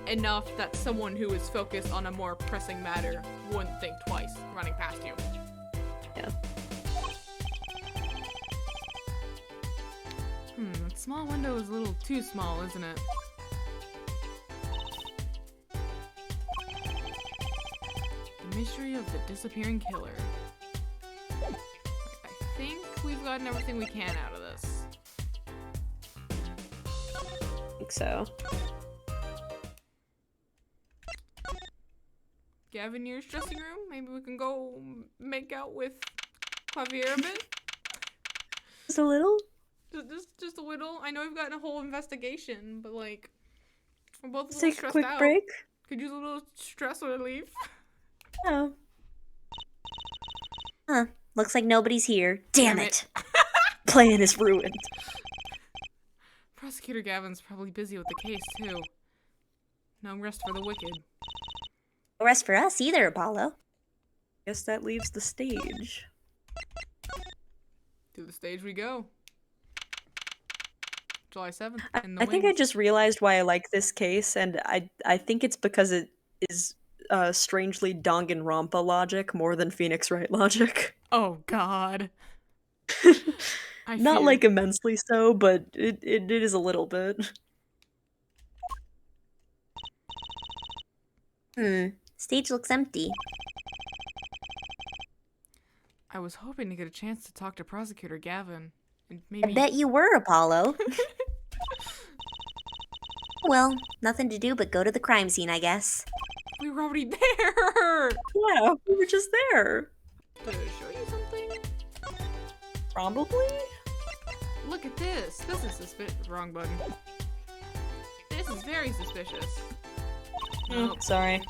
enough that someone who is focused on a more pressing matter wouldn't think twice running past you. Yeah. That small window is a little too small, isn't it? The mystery of the disappearing killer. I think we've gotten everything we can out of this. I think so. Gavinier's dressing room? Maybe we can go make out with Klavier a bit? Just a little? Just a little. I know we've gotten a whole investigation, but like, we're both a Let's little take a stressed quick out. break. Could use a little stress relief. Oh. Huh. Looks like nobody's here. Damn it. Plan is ruined. Prosecutor Gavin's probably busy with the case, too. No rest for the wicked. No rest for us either, Apollo. Guess that leaves the stage. To the stage we go. July 7th. I think I just realized why I like this case, and I think it's because it is strangely Danganronpa logic more than Phoenix Wright logic. Oh, God. Not like immensely so, but it is a little bit. Stage looks empty. I was hoping to get a chance to talk to Prosecutor Gavin. And I maybe... bet you were, Apollo. Well, nothing to do but go to the crime scene, I guess. We were already there! Yeah, we were just there. To show you something? Probably? Look at this. This is suspicious. Wrong button. This is very suspicious. Nope. Sorry.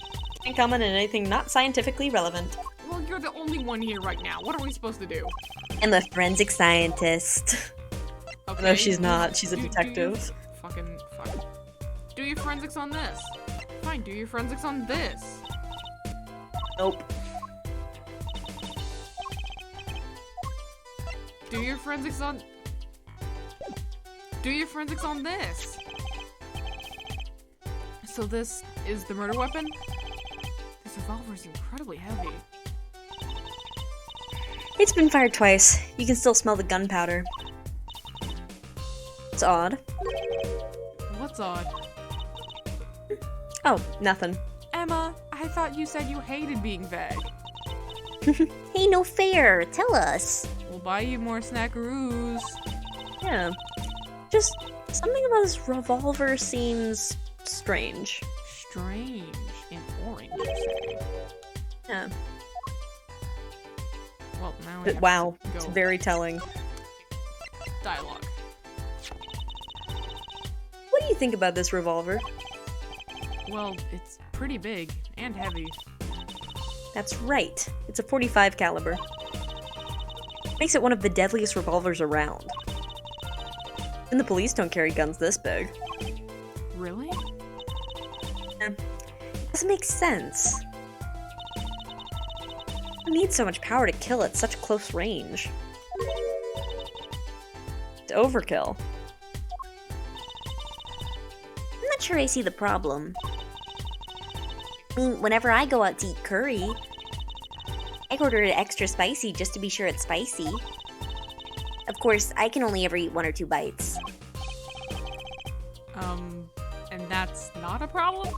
Can't comment on anything not scientifically relevant. Well, you're the only one here right now. What are we supposed to do? I'm a forensic scientist. Okay. No, she's not. She's a detective. Fuck. Do your forensics on this. Fine, do your forensics on this. Nope. Do your forensics on... Do your forensics on this. So this is the murder weapon? This revolver is incredibly heavy. It's been fired twice. You can still smell the gunpowder. It's odd. What's odd? Oh, nothing. Emma, I thought you said you hated being vague. Hey, no fair. Tell us. We'll buy you more snackaroos. Yeah. Just something about this revolver seems strange. Strange and orange, you say? Yeah. Well, now we have Wow, to it's go. very telling. Dialogue. What do you think about this revolver? Well, it's pretty big and heavy. That's right. It's a .45 caliber. Makes it one of the deadliest revolvers around. And the police don't carry guns this big. Really? Doesn't make sense. You need so much power to kill at such close range. It's overkill. I'm not sure I see the problem. I mean, whenever I go out to eat curry, I order it extra spicy just to be sure it's spicy. Of course, I can only ever eat 1 or 2 bites. And that's not a problem?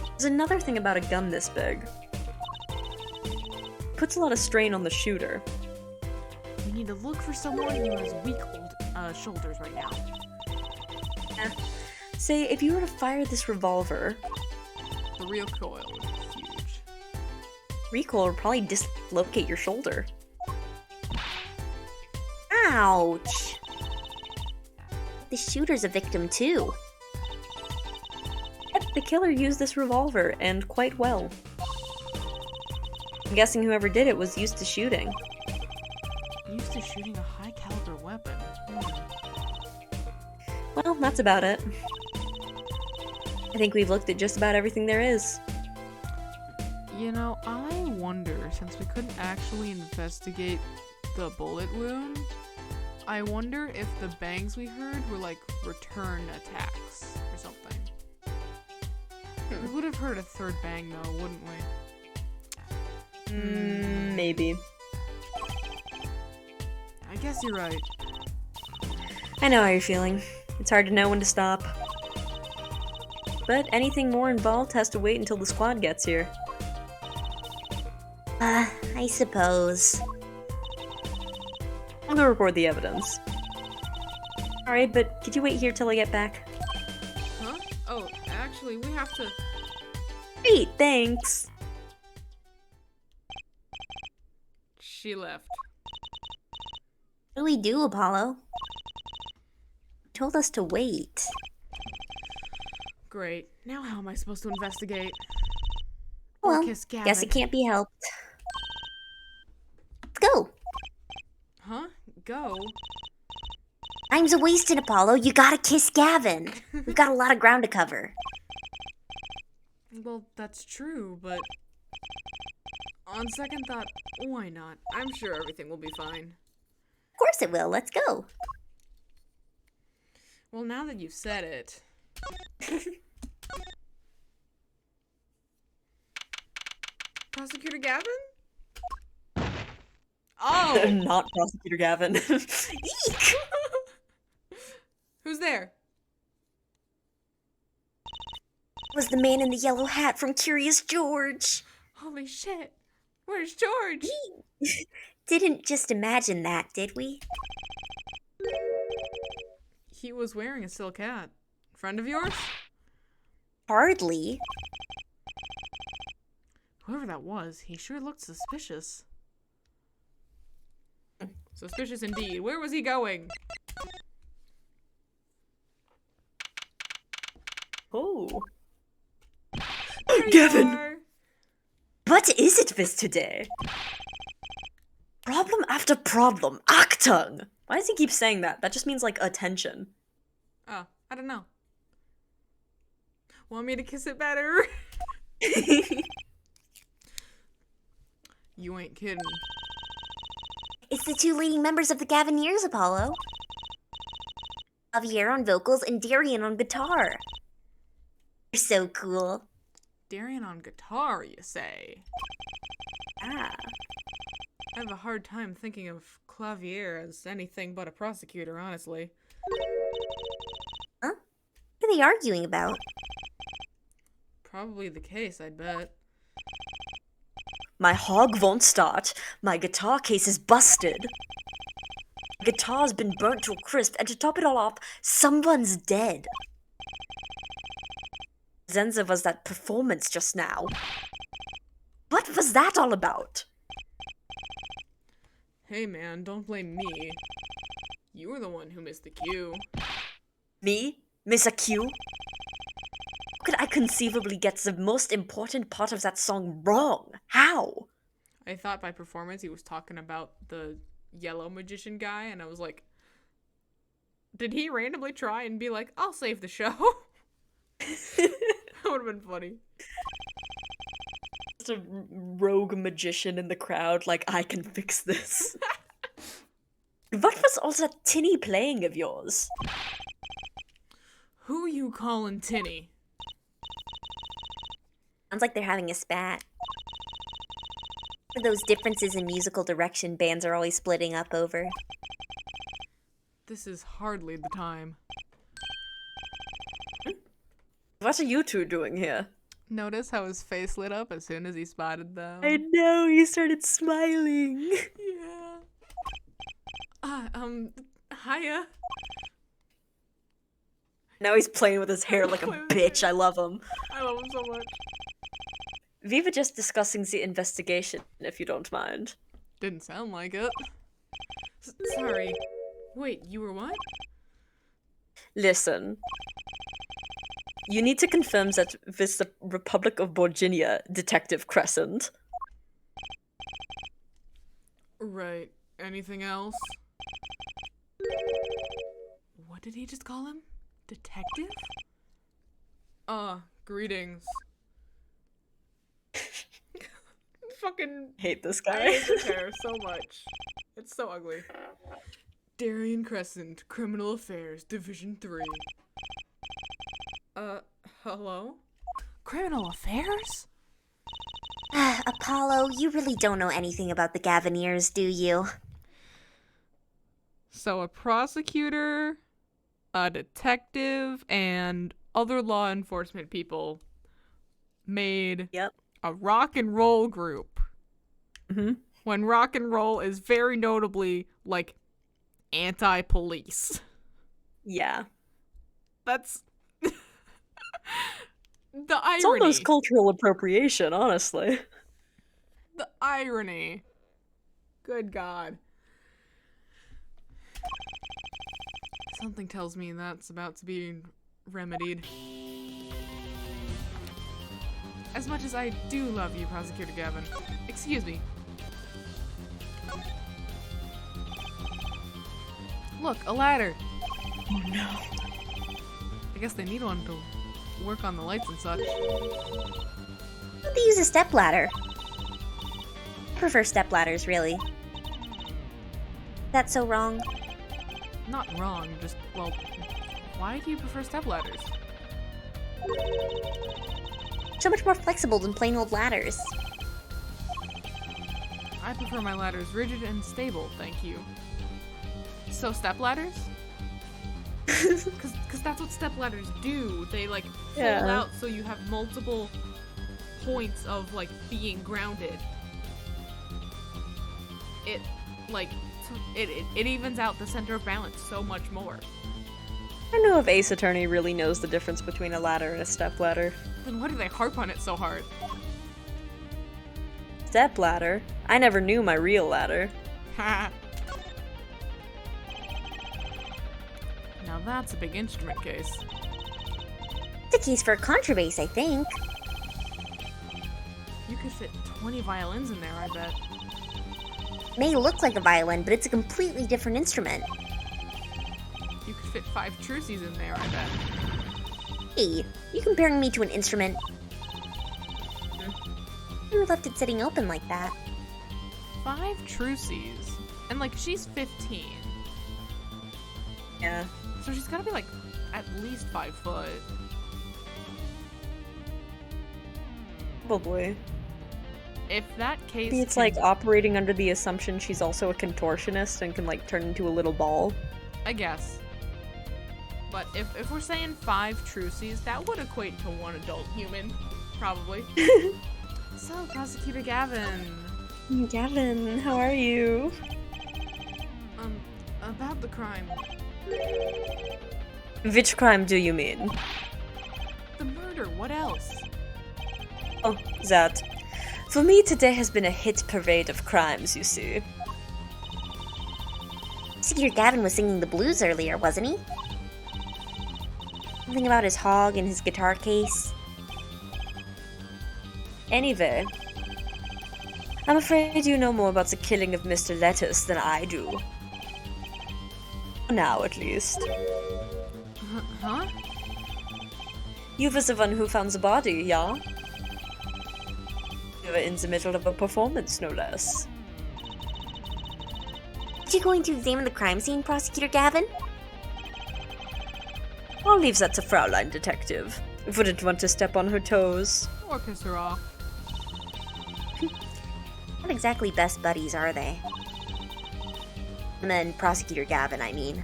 There's another thing about a gun this big. Puts a lot of strain on the shooter. We need to look for someone who has weak shoulders right now. Say, if you were to fire this revolver, The recoil is huge. recoil would probably dislocate your shoulder. Ouch! The shooter's a victim too. Yet the killer used this revolver, and quite well. I'm guessing whoever did it was used to shooting. Used to shooting a high caliber weapon. Well, that's about it. I think we've looked at just about everything there is. You know, I wonder, since we couldn't actually investigate the bullet wound, I wonder if the bangs we heard were like return attacks or something. We would have heard a third bang though, wouldn't we? Maybe. I guess you're right. I know how you're feeling. It's hard to know when to stop. But anything more involved has to wait until the squad gets here. I suppose. I'm gonna record the evidence. Alright, but could you wait here till I get back? Huh? Oh, actually, we have to... Great, thanks! She left. What do we do, Apollo? You told us to wait. Great. Now how am I supposed to investigate? Well, Kiss Gavin. guess it can't be helped. Let's go. Huh? Go? Time's a wasting, Apollo. You gotta kiss Gavin. We've got a lot of ground to cover. Well, that's true, but on second thought, why not? I'm sure everything will be fine. Of course it will. Let's go. Well, now that you've said it. Prosecutor Gavin? Oh! Not Prosecutor Gavin. Eek! Who's there? Was the man in the yellow hat from Curious George. Holy shit. Where's George? Didn't just imagine that, did we? He was wearing a silk hat. Friend of yours? Hardly. Whoever that was, he sure looked suspicious. Suspicious indeed. Where was he going? Oh. There you Gavin! are. What is it with today? Problem after problem. Achtung! Why does he keep saying that? That just means, like, attention. Oh, I don't know. Want me to kiss it better? You ain't kidding. It's the two leading members of the Gavineers, Apollo. Klavier on vocals and Darian on guitar. They're so cool. Darian on guitar, you say? Ah. I have a hard time thinking of Klavier as anything but a prosecutor, honestly. Huh? What are they arguing about? Probably the case, I'd bet. My hog won't start. My guitar case is busted. Guitar's been burnt to a crisp, and to top it all off, someone's dead. Zenza was that performance just now. What was that all about? Hey man, don't blame me. You were the one who missed the cue. Me? Miss a Q? How could I conceivably get the most important part of that song wrong? How? I thought by performance he was talking about the yellow magician guy, and I was like, did he randomly try and be like, I'll save the show? That would have been funny. Just a rogue magician in the crowd, like, I can fix this. What was all that tinny playing of yours? Who you calling Tinny? Sounds like they're having a spat. Those differences in musical direction bands are always splitting up over. This is hardly the time. What are you two doing here? Notice how his face lit up as soon as he spotted them? I know, he started smiling. Yeah. Hiya. Now he's playing with his hair like a bitch. I love him. I love him so much. We were just discussing the investigation, if you don't mind. Didn't sound like it. Sorry. Wait, you were what? Listen. You need to confirm that with the Republic of Virginia, Detective Crescent. Right. Anything else? What did he just call him? Detective? Greetings. Fucking Hate this I guy. hate his hair so much. It's so ugly. Darien Crescent, Criminal Affairs, Division 3. Hello? Criminal Affairs? Apollo, you really don't know anything about the Gavineers, do you? So a prosecutor, a detective, and other law enforcement people made Yep. a rock and roll group. Mm-hmm. When rock and roll is very notably, like, anti-police. Yeah. That's... The irony. It's almost cultural appropriation, honestly. The irony. Good God. Something tells me that's about to be remedied. As much as I do love you, Prosecutor Gavin. Excuse me. Look, a ladder. Oh no. I guess they need one to work on the lights and such. They use a stepladder. I prefer stepladders, really. That's so wrong. Not wrong, just, well, why do you prefer stepladders? So much more flexible than plain old ladders. I prefer my ladders rigid and stable, thank you. So stepladders? Cause that's what stepladders do. They like fold out so you have multiple points of like being grounded. It like it evens out the center of balance so much more. I don't know if Ace Attorney really knows the difference between a ladder and a stepladder. Then why do they harp on it so hard? Stepladder? I never knew my real ladder. Ha. Now that's a big instrument case. It's a case for a contrabass, I think. You could fit 20 violins in there, I bet. It may look like a violin, but it's a completely different instrument. You could fit 5 truces in there, I bet. Hey, you comparing me to an instrument? Who left it sitting open like that? 5 truces. And like, she's 15. Yeah. So she's gotta be like, at least 5 foot. Probably. If that case Maybe it's like operating under the assumption she's also a contortionist and can like turn into a little ball. I guess. But if we're saying 5 truces, that would equate to 1 adult human. Probably. So, Prosecutor Gavin. Gavin, how are you? About the crime. Which crime do you mean? The murder, what else? Oh, that. For me, today has been a hit parade of crimes, you see. Prosecutor Gavin was singing the blues earlier, wasn't he? Something about his hog and his guitar case. Anyway, I'm afraid you know more about the killing of Mr. Lettuce than I do. For now, at least. Huh? You was the one who found the body, yeah? You were in the middle of a performance, no less. Are you going to examine the crime scene, Prosecutor Gavin? I'll leave that to Fraulein Detective. Wouldn't want to step on her toes. Or piss her off. Not exactly best buddies, are they? And then Prosecutor Gavin, I mean.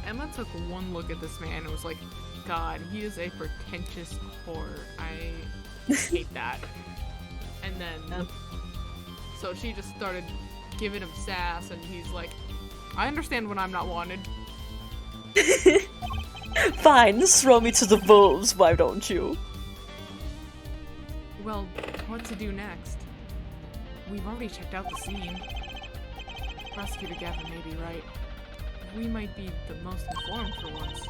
Emma took one look at this man and was like, God, he is a pretentious whore. I hate that. And then, so she just started giving him sass, and he's like, I understand when I'm not wanted. Fine, throw me to the wolves, why don't you? Well, what to do next? We've already checked out the scene. Prosecutor Gavin may be right. We might be the most informed for once.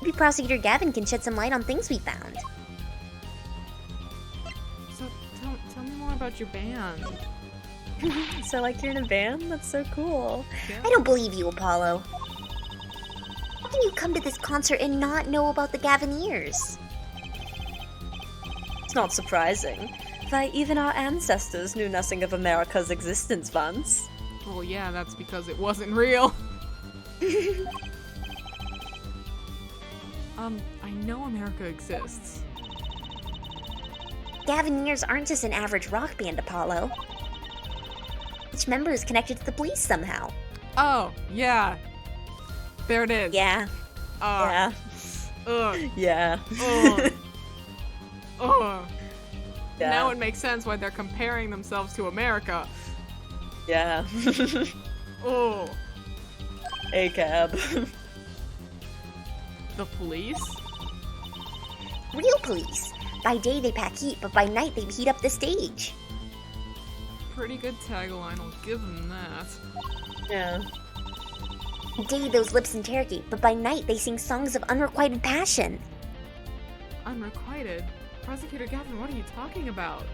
Maybe Prosecutor Gavin can shed some light on things we found. So, tell me more about your band. So, like, you're in a band? That's so cool. Yeah. I don't believe you, Apollo. How can you come to this concert and not know about the Gavineers? It's not surprising. Why, even our ancestors knew nothing of America's existence once. Well, yeah, that's because it wasn't real. I know America exists. Gavineers aren't just an average rock band, Apollo. Each member is connected to the police somehow. Oh, yeah. There it is. Yeah. Yeah. Ugh. Yeah. Ugh. Ugh. Yeah. Now it makes sense why they're comparing themselves to America. Yeah. Oh. A-cab. The police? Real police. By day they pack heat, but by night they heat up the stage. Pretty good tagline, I'll give them that. Yeah. By day those lips interrogate, but by night they sing songs of unrequited passion. Unrequited? Prosecutor Gavin, what are you talking about?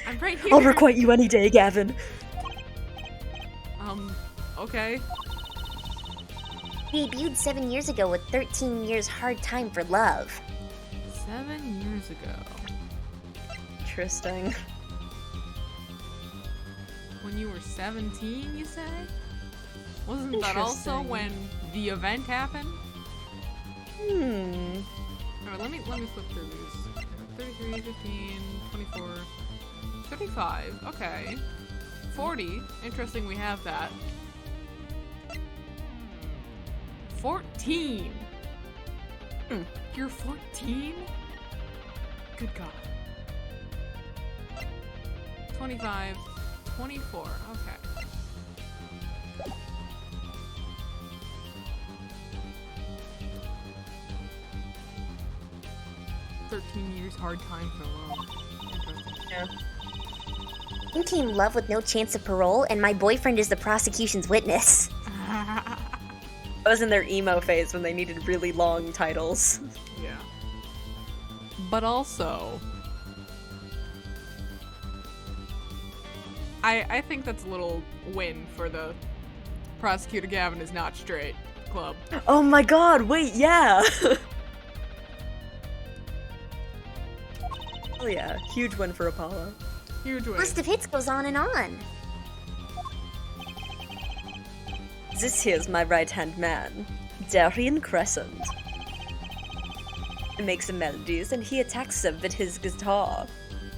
I'm right here. I'll requite you any day, Gavin. Okay. Debuted 7 years ago with 13 years hard time for love. 7 years ago. Interesting. When you were 17, you say? Wasn't that also Interesting. when the event happened? Alright, let me flip through these. 33, 15, 24, 35. Okay. 40. Interesting we have that. 14! You're 14? Good God. 25, 24. Okay. Years hard time for love. Interesting. Yeah. Team love with no chance of parole, and my boyfriend is the prosecution's witness. I was in their emo phase when they needed really long titles. Yeah. But also, I think that's a little win for the Prosecutor Gavin is not straight club. Oh my god, wait, yeah! Oh yeah, huge win for Apollo. Huge win. List of hits goes on and on. This here's my right-hand man, Darian Crescent. He makes the melodies and he attacks them with his guitar.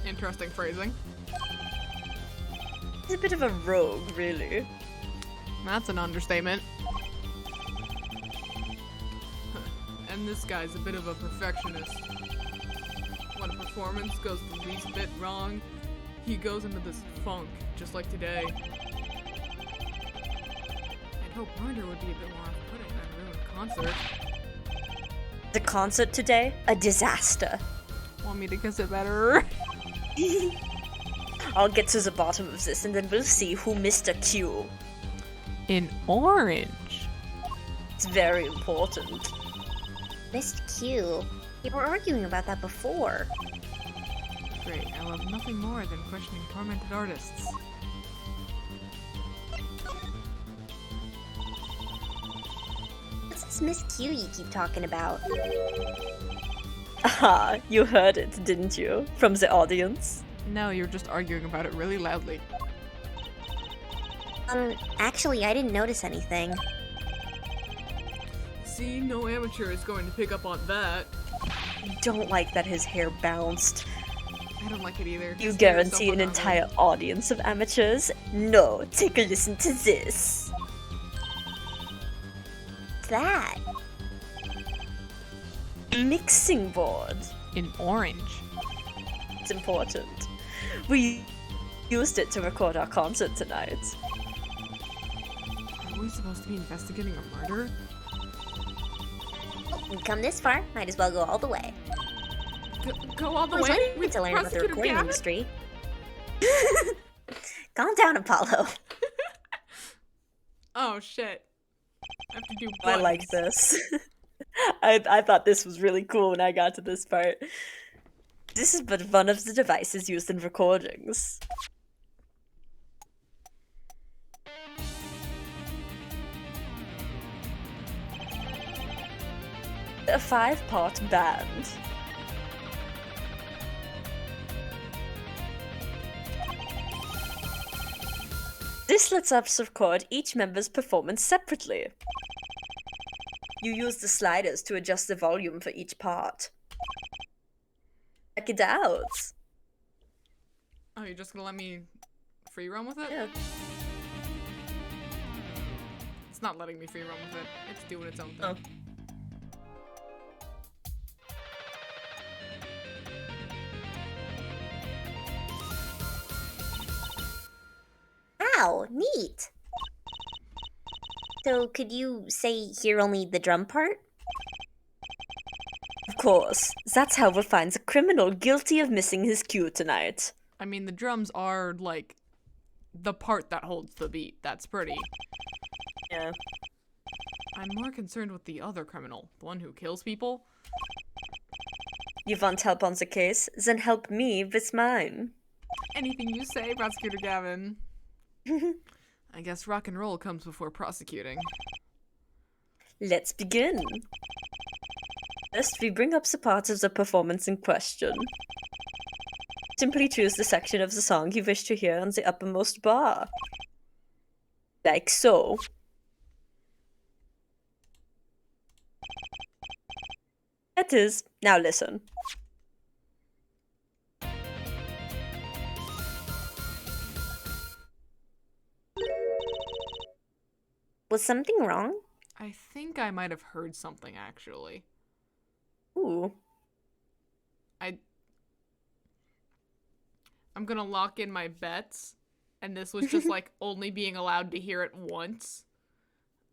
Interesting phrasing. He's a bit of a rogue, really. That's an understatement. And this guy's a bit of a perfectionist. When a performance goes the least bit wrong, he goes into this funk, just like today. I'd hope murder would be a bit more off-putting than ruined concert. The concert today? A disaster. Want me to kiss it better? I'll get to the bottom of this and then we'll see who Mr. Q. In orange. It's very important. Missed Q. We were arguing about that before. Great, I love nothing more than questioning tormented artists. What's this Miss Q you keep talking about? Aha, you heard it, didn't you? From the audience? No, you're just arguing about it really loudly. Actually, I didn't notice anything. See, no amateur is going to pick up on that. I don't like that his hair bounced. I don't like it either. You Just get yourself guarantee an another. entire audience of amateurs? No, take a listen to this. What's that? Mixing board. In orange. It's important. We used it to record our concert tonight. Are we supposed to be investigating a murder? We've come this far, might as well go all the way. Go all the Always way? wanted With to learn about the Prosecutor recording Gavin? industry. Calm down, Apollo. Oh shit. I have to do I like buttons. this. I thought this was really cool when I got to this part. This is but one of the devices used in recordings. A 5-part band. This lets us record each member's performance separately. You use the sliders to adjust the volume for each part. Check it out. Oh, you're just gonna let me free run with it? Yeah. It's not letting me free run with it. It's doing its own thing. Oh. Wow, neat. So, could you say hear only the drum part? Of course. That's how we'll find the criminal guilty of missing his cue tonight. I mean, the drums are, like, the part that holds the beat. That's pretty. Yeah. I'm more concerned with the other criminal. The one who kills people. You want help on the case? Then help me with mine. Anything you say, Prosecutor Gavin. I guess rock and roll comes before prosecuting. Let's begin. First, we bring up the parts of the performance in question. Simply choose the section of the song you wish to hear on the uppermost bar. Like so. That is, now listen. Was something wrong? I think I might have heard something, actually. Ooh. I'm gonna lock in my bets, and this was just, like, only being allowed to hear it once.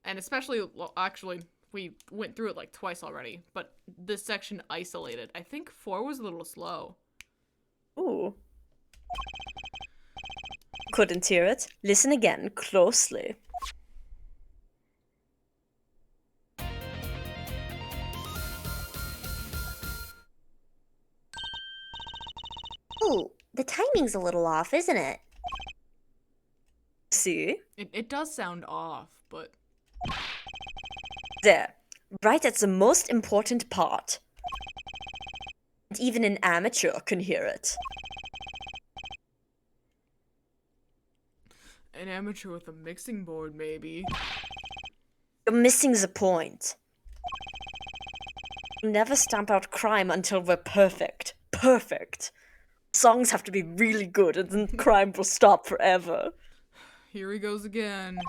And especially, well, actually, we went through it, like, twice already, but this section isolated. I think 4 was a little slow. Ooh. Couldn't hear it? Listen again, closely. Ooh, the timing's a little off, isn't it? See? It does sound off, but... There. Right at the most important part. And even an amateur can hear it. An amateur with a mixing board, maybe. You're missing the point. We'll never stamp out crime until we're perfect. Perfect. Songs have to be really good and then crime will stop forever. Here he goes again.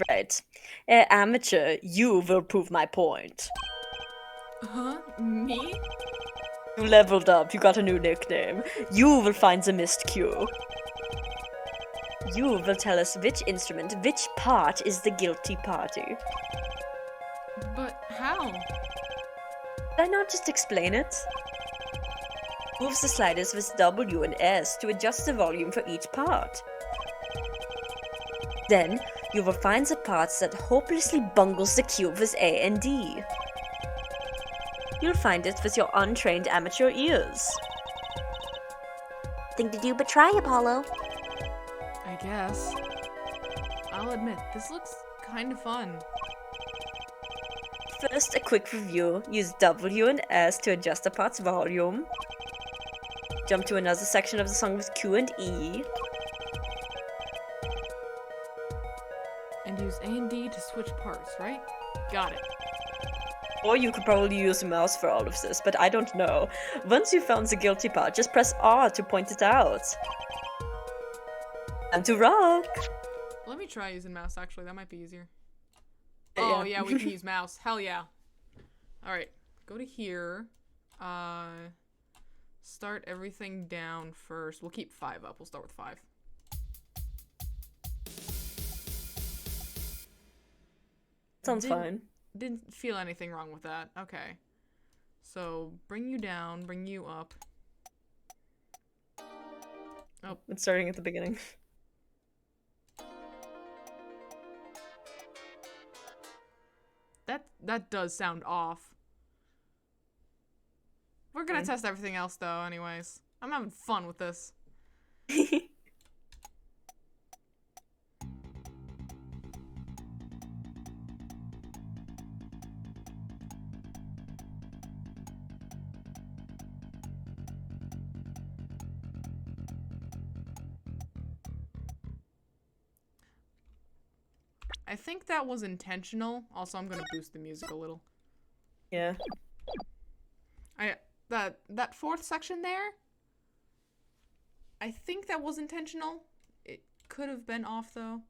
Right. Amateur, you will prove my point. Huh? Me? You leveled up, you got a new nickname. You will find the missed cue. You will tell us which instrument, which part is the guilty party. But how? Did I not just explain it? Move the sliders with W and S to adjust the volume for each part. Then, you will find the parts that hopelessly bungles the cue with A and D. You'll find it with your untrained amateur ears. Thing to do but try, Apollo. I guess. I'll admit, this looks kind of fun. First, a quick review. Use W and S to adjust the part's volume. Jump to another section of the song with Q and E. And use A and D to switch parts, right? Got it. Or you could probably use a mouse for all of this, but I don't know. Once you've found the guilty part, just press R to point it out. Time to rock! Let me try using mouse, actually. That might be easier. Yeah. Oh, yeah, we can use mouse. Hell yeah. Alright, go to here. Start everything down first. We'll keep 5 up. We'll start with 5. Sounds fine. Didn't feel anything wrong with that. Okay. So, bring you down, bring you up. Oh. It's starting at the beginning. That does sound off. We're gonna test everything else, though, anyways. I'm having fun with this. I think that was intentional. Also, I'm gonna boost the music a little. Yeah. That 4th section there, I think that was intentional. It could have been off, though.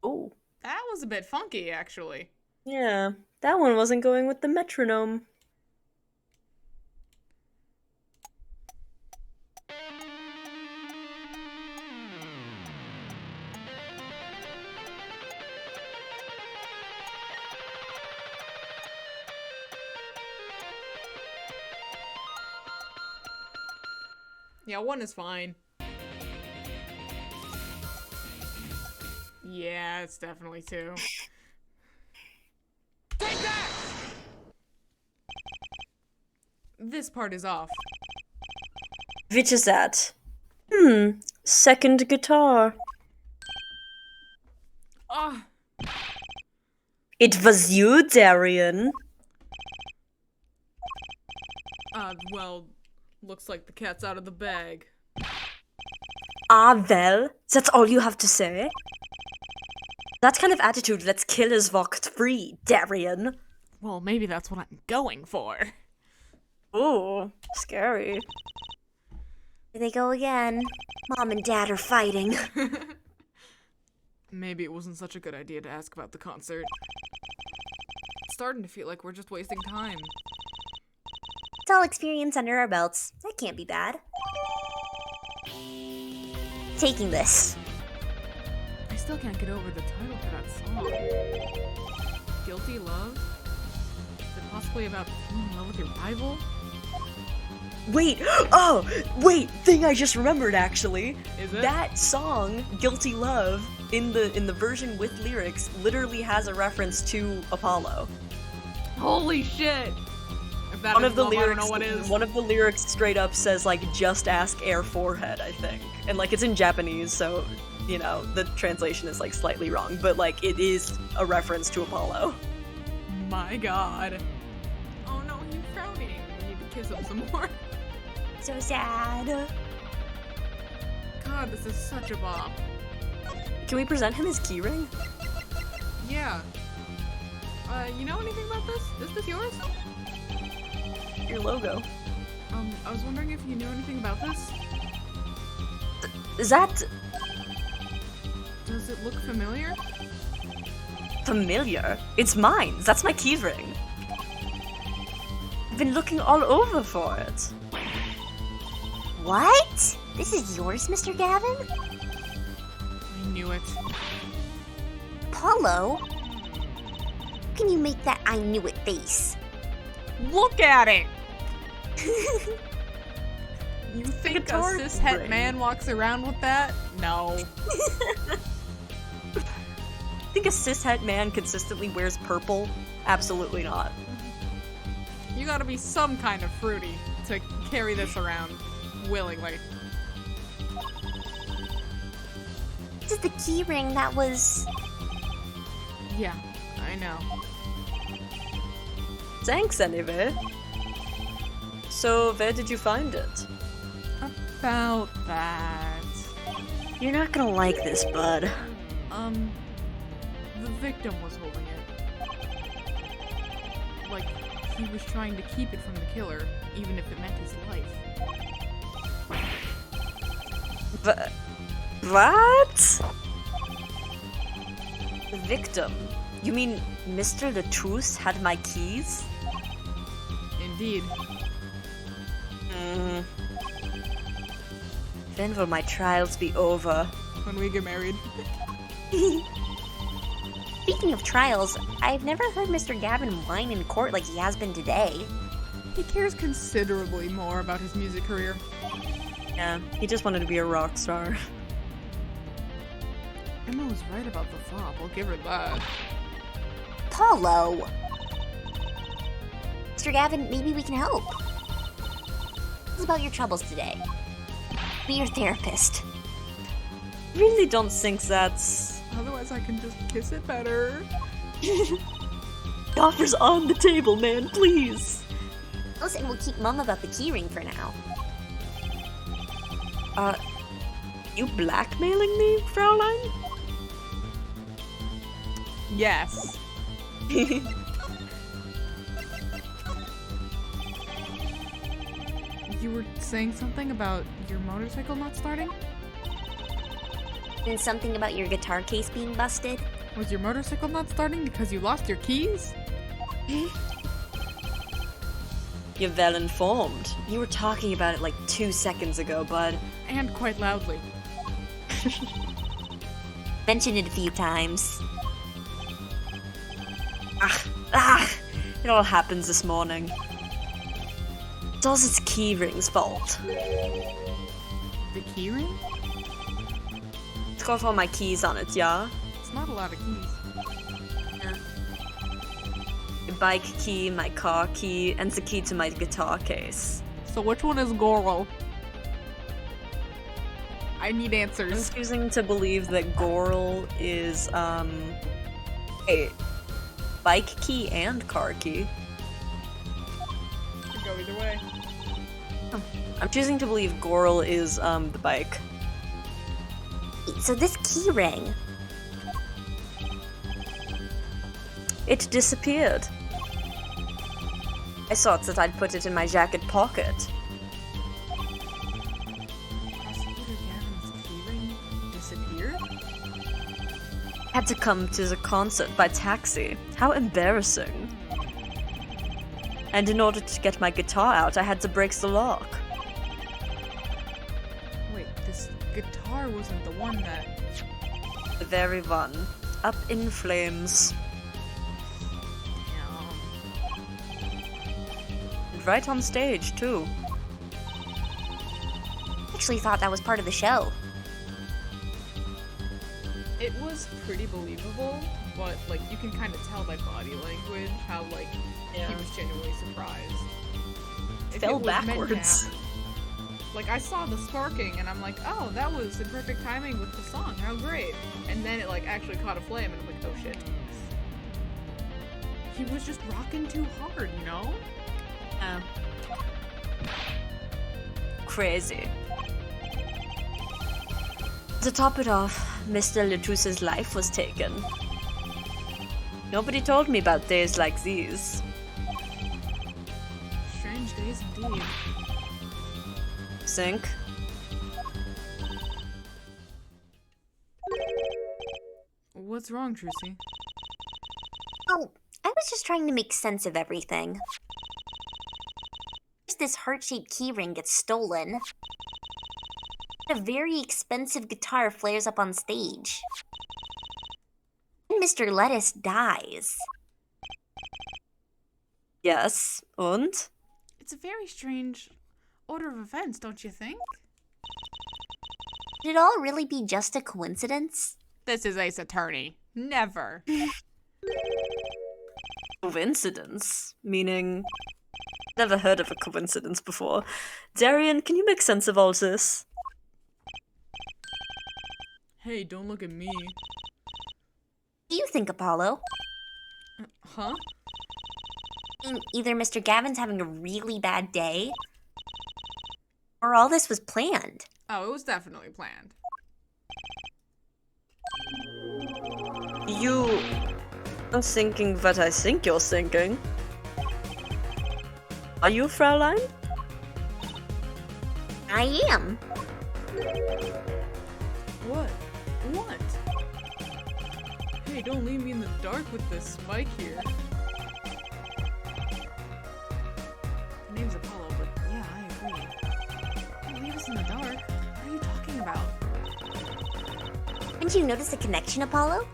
Oh. That was a bit funky, actually. Yeah, that one wasn't going with the metronome. Yeah, 1 is fine. Yeah, it's definitely 2. Take that! This part is off. Which is that? Second guitar. Ah, It was you, Darian. well, looks like the cat's out of the bag. Ah, well, that's all you have to say? That kind of attitude lets killers walk free, Darian. Well, maybe that's what I'm going for. Ooh, scary. Here they go again. Mom and Dad are fighting. Maybe it wasn't such a good idea to ask about the concert. It's starting to feel like we're just wasting time. It's all experience under our belts. That can't be bad. Taking this. I still can't get over the title for that song. Guilty Love? Is it possibly about falling in love with your rival? Wait, thing I just remembered actually. Is it? That song, Guilty Love, in the version with lyrics, literally has a reference to Apollo. Holy shit! If that One is of the love, I don't lyrics, know what is. one of the lyrics straight up says like, "Just ask Air Forehead," I think, and like it's in Japanese, so you know the translation is like slightly wrong, but like it is a reference to Apollo. My god. Oh no, he's frowning. We need to kiss him some more. So sad. God, this is such a bop. Can we present him his keyring? Yeah. You know anything about this? Is this yours? Your logo. I was wondering if you knew anything about this. Is that Does it look familiar? familiar? It's mine. That's my keyring. I've been looking all over for it. What? This is yours, Mr. Gavin? I knew it. Apollo? How can you make that I knew it face? Look at it! You think a guitar cishet ring. man walks around with that? No. Think a cishet man consistently wears purple? Absolutely not. You gotta be some kind of fruity to carry this around willingly. This is the key ring that was... Yeah, I know. Thanks anyway. So, where did you find it? About that. You're not gonna like this, bud. The victim was holding it. Like, he was trying to keep it from the killer, even if it meant his life. What? The victim? You mean Mr. Latrousse had my keys? Indeed. When will my trials be over? When we get married. Speaking of trials, I've never heard Mr. Gavin whine in court like he has been today. He cares considerably more about his music career. Yeah, he just wanted to be a rock star. Emma was right about the flop, I'll give her that. Apollo! Mr. Gavin, maybe we can help. Tell us about your troubles today. Be your therapist. Really don't think that's... Otherwise I can just kiss it better. The offer's on the table, man, please! Listen, we'll keep mum about the keyring for now. You blackmailing me, Fraulein? Yes. You were saying something about your motorcycle not starting? And something about your guitar case being busted? Was your motorcycle not starting because you lost your keys? You're well informed. You were talking about it like 2 seconds ago, bud. And quite loudly. Mentioned it a few times. It all happens this morning. It's all its keyring's fault. keyring? It's got all my keys on it, yeah? It's not a lot of keys. My bike key, my car key, and the key to my guitar case. So which one is Goral? I need I'm answers. choosing to believe that Goral is, a bike key and car key. Could go either way. I'm choosing to believe Goral is, the bike. So this key ring. It disappeared. I thought that I'd put it in my jacket pocket. Prosecutor Gavin's keyring disappeared? Had to come to the concert by taxi. How embarrassing. And in order to get my guitar out, I had to break the lock. Wait, this guitar wasn't the one that... The very one. Up in flames. And right on stage, too. Actually thought that was part of the show. It was pretty believable, but like you can kind of tell by body language how like he was genuinely surprised. If Fell it was meant to backwards. happen. Like I saw the sparking and I'm like, oh, that was in perfect timing with the song. How great! And then it like actually caught a flame and I'm like, oh shit. He was just rocking too hard, you know? Crazy. To top it off, Mr. Letus's life was taken. Nobody told me about days like these. Strange days indeed. Think? What's wrong, Trucy? Oh, I was just trying to make sense of everything. First, this heart-shaped keyring gets stolen. A very expensive guitar flares up on stage. And Mr. Lettuce dies. Yes, and? It's a very strange order of events, don't you think? Could it all really be just a coincidence? This is Ace Attorney. Never. Coincidence? Meaning... Never heard of a coincidence before. Darian, can you make sense of all this? Hey, don't look at me. What do you think, Apollo? Huh? I mean, either Mr. Gavin's having a really bad day, or all this was planned. Oh, it was definitely planned. You... are thinking what I think you're thinking. Are you, Fraulein? I am. What? What? Hey, don't leave me in the dark with this spike here. Her name's Apollo, but yeah, I agree. Don't leave us in the dark. What are you talking about? Didn't you notice a connection, Apollo?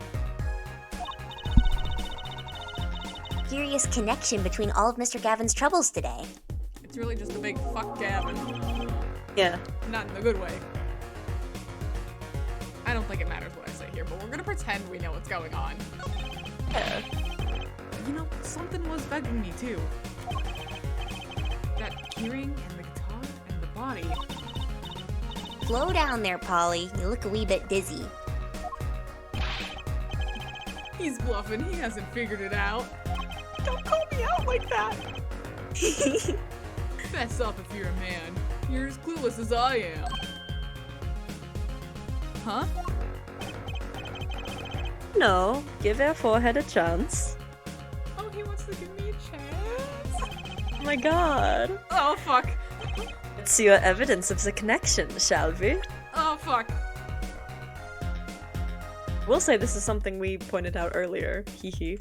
Curious connection between all of Mr. Gavin's troubles today. It's really just a big fuck Gavin. Yeah. Not in the good way. I don't think it matters what I say here, but we're gonna pretend we know what's going on. Yeah. You know, something was bugging me too. That keyring and the guitar and the body. Slow down there, Polly. You look a wee bit dizzy. He's bluffing, he hasn't figured it out. Don't call me out like that! Fess up if you're a man. You're as clueless as I am. Huh? No, give our forehead a chance. Oh, he wants to give me a chance? Oh my god. Oh, fuck. Let's see your evidence of the connection, shall we? Oh, fuck. We'll say this is something we pointed out earlier. Hee hee.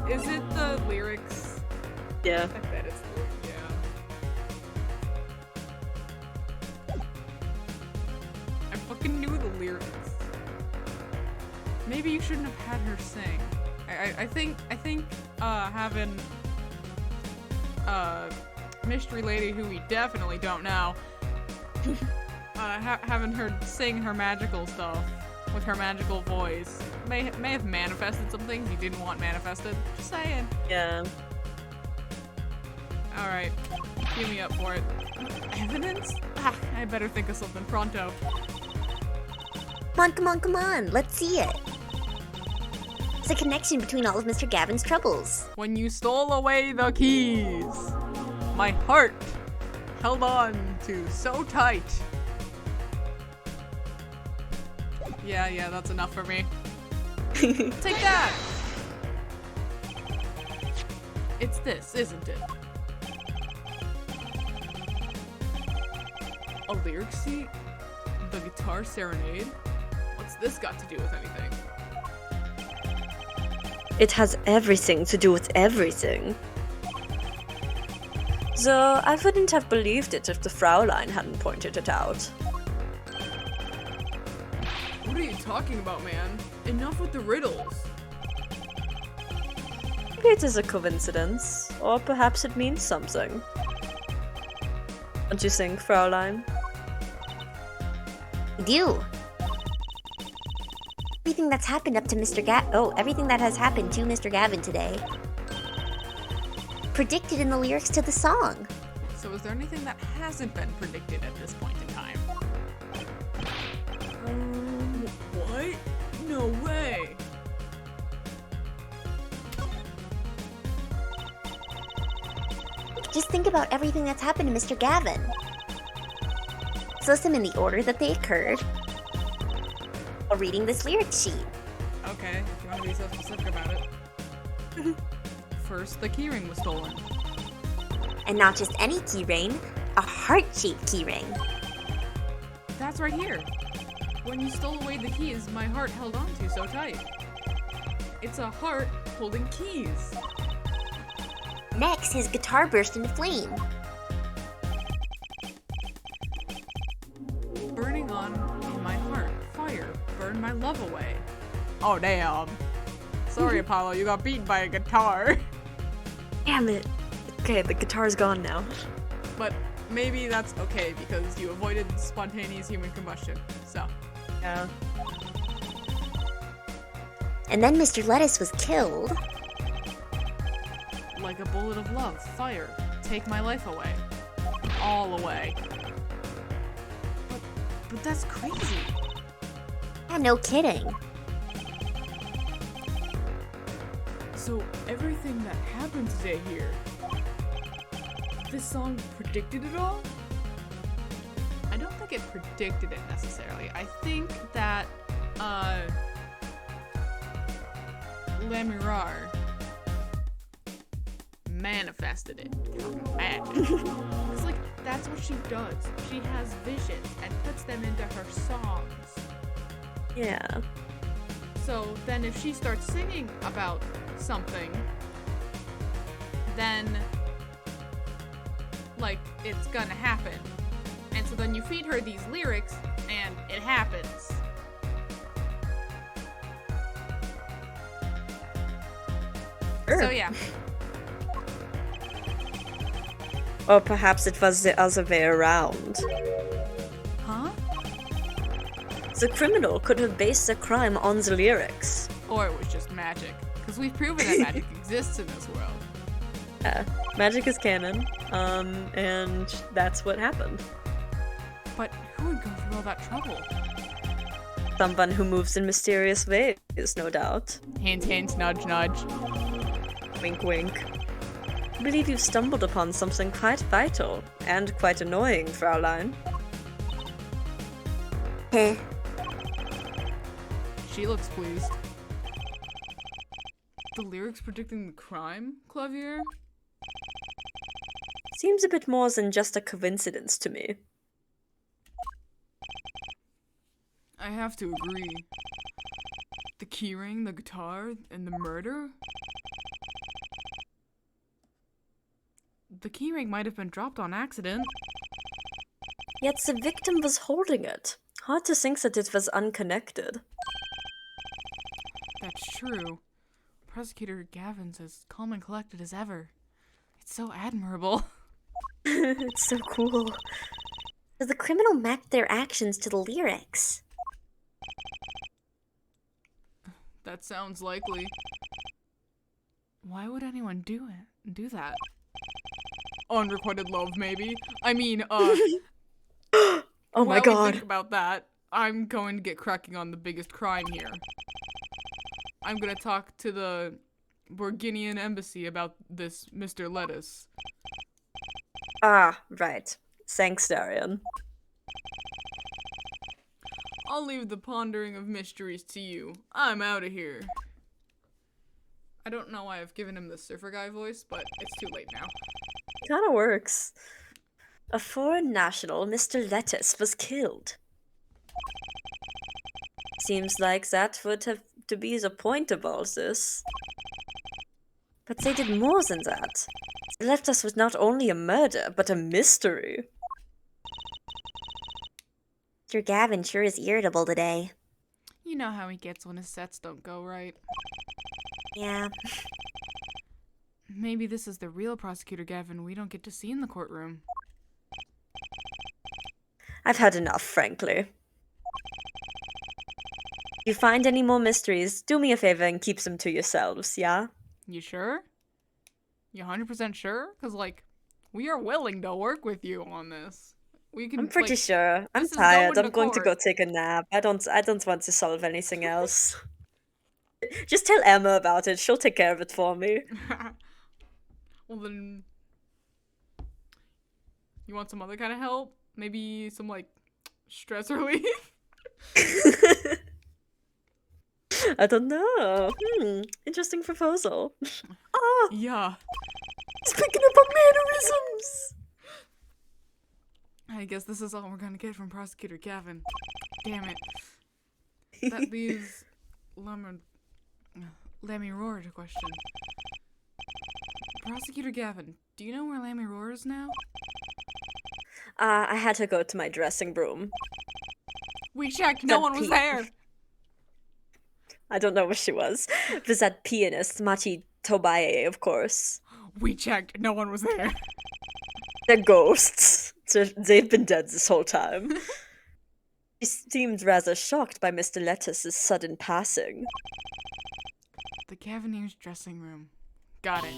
Is it the lyrics? Yeah. I bet it's the lyrics, yeah. I fucking knew the lyrics. Maybe you shouldn't have had her sing. I think having mystery lady who we definitely don't know having her sing her magical stuff with her magical voice may have manifested some things you didn't want manifested. Just saying. Yeah. Alright, cue me up for it. Evidence? I better think of something pronto. Come on, let's see it. It's a connection between all of Mr. Gavin's troubles. When you stole away the keys, my heart held on to so tight. Yeah, that's enough for me. Take that! It's this, isn't it? A lyric sheet? The guitar serenade? What's this got to do with anything? It has everything to do with everything. Though I wouldn't have believed it if the Fraulein hadn't pointed it out. What are you talking about, man? Enough with the riddles. Maybe it is a coincidence, or perhaps it means something. Don't you think, Fraulein? I do. Everything that's happened up to everything that has happened to Mr. Gavin today. Predicted in the lyrics to the song. So is there anything that hasn't been predicted at this point in time? What? No way! Just think about everything that's happened to Mr. Gavin. Let's list them in the order that they occurred. While reading this lyric sheet. Okay, if you want to be so specific about it. First, the keyring was stolen. And not just any keyring, a heart-shaped keyring. That's right here. When you stole away the keys, my heart held on to so tight. It's a heart holding keys. Next, his guitar burst into flame. Burning on in my heart. Fire. Burn my love away. Oh, damn. Sorry, Apollo, you got beaten by a guitar. Damn it. Okay, the guitar's gone now. But maybe that's okay because you avoided spontaneous human combustion. So, Yeah. And then Mr. Lettuce was killed. like a bullet of love, fire, take my life away. All away. But that's crazy. Yeah, no kidding. So everything that happened today here, this song predicted it all? I don't think it predicted it necessarily. I think that, Le Mirar manifested it from magic. It's like, that's what she does. She has visions and puts them into her songs. Yeah. So then if she starts singing about something, then, like, it's gonna happen. And so then you feed her these lyrics, and it happens. Sure. So yeah. Or perhaps it was the other way around. Huh? The criminal could have based the crime on the lyrics. Or it was just magic. Because we've proven that magic exists in this world. Yeah, magic is canon, and that's what happened. But who would go through all that trouble? Someone who moves in mysterious ways, no doubt. Hint, hint, nudge, nudge. Wink, wink. I believe you've stumbled upon something quite vital, and quite annoying, Fraulein. Heh. She looks pleased. The lyrics predicting the crime, Klavier? Seems a bit more than just a coincidence to me. I have to agree. The keyring, the guitar, and the murder? The keyring might have been dropped on accident. Yet the victim was holding it. Hard to think that it was unconnected. That's true. Prosecutor Gavin's as calm and collected as ever. It's so admirable. It's so cool. So the criminal matched their actions to the lyrics. That sounds likely. Why would anyone do that? Unrequited love, maybe? I mean, Oh my while we god. think about that, I'm going to get cracking on the biggest crime here. I'm gonna talk to the Borginian embassy about this Mr. Lettuce. Ah, right. Thanks, Darian. I'll leave the pondering of mysteries to you. I'm out of here. I don't know why I've given him the surfer guy voice, but it's too late now. Kinda works. A foreign national, Mr. Lettuce, was killed. Seems like that would have to be the point of all this. But they did more than that. They left us with not only a murder, but a mystery. Mr. Gavin sure is irritable today. You know how he gets when his sets don't go right. Yeah. Maybe this is the real prosecutor Gavin we don't get to see in the courtroom. I've had enough, frankly. If you find any more mysteries, do me a favor and keep them to yourselves, yeah? You sure? You 100% sure? Because, like, we are willing to work with you on this. We can, I'm pretty like, sure. I'm this is tired. going I'm to going to go court. take a nap. I don't want to solve anything else. Just tell Emma about it. She'll take care of it for me. Well, then... You want some other kind of help? Maybe some, like, stress relief? I don't know. Interesting proposal. Ah, Yeah. he's picking up on mannerisms. I guess this is all we're gonna get from Prosecutor Gavin. Damn it. That leaves Lammy Roar to question. Prosecutor Gavin, do you know where Lammy Roar is now? I had to go to my dressing room. We checked, no one was there! I don't know where she was. It was that pianist, Machi Tobaye, of course. We checked, no one was there. They're ghosts. They've been dead this whole time. She seemed rather shocked by Mr. Lettuce's sudden passing. The Cavaliers' dressing room. Got it.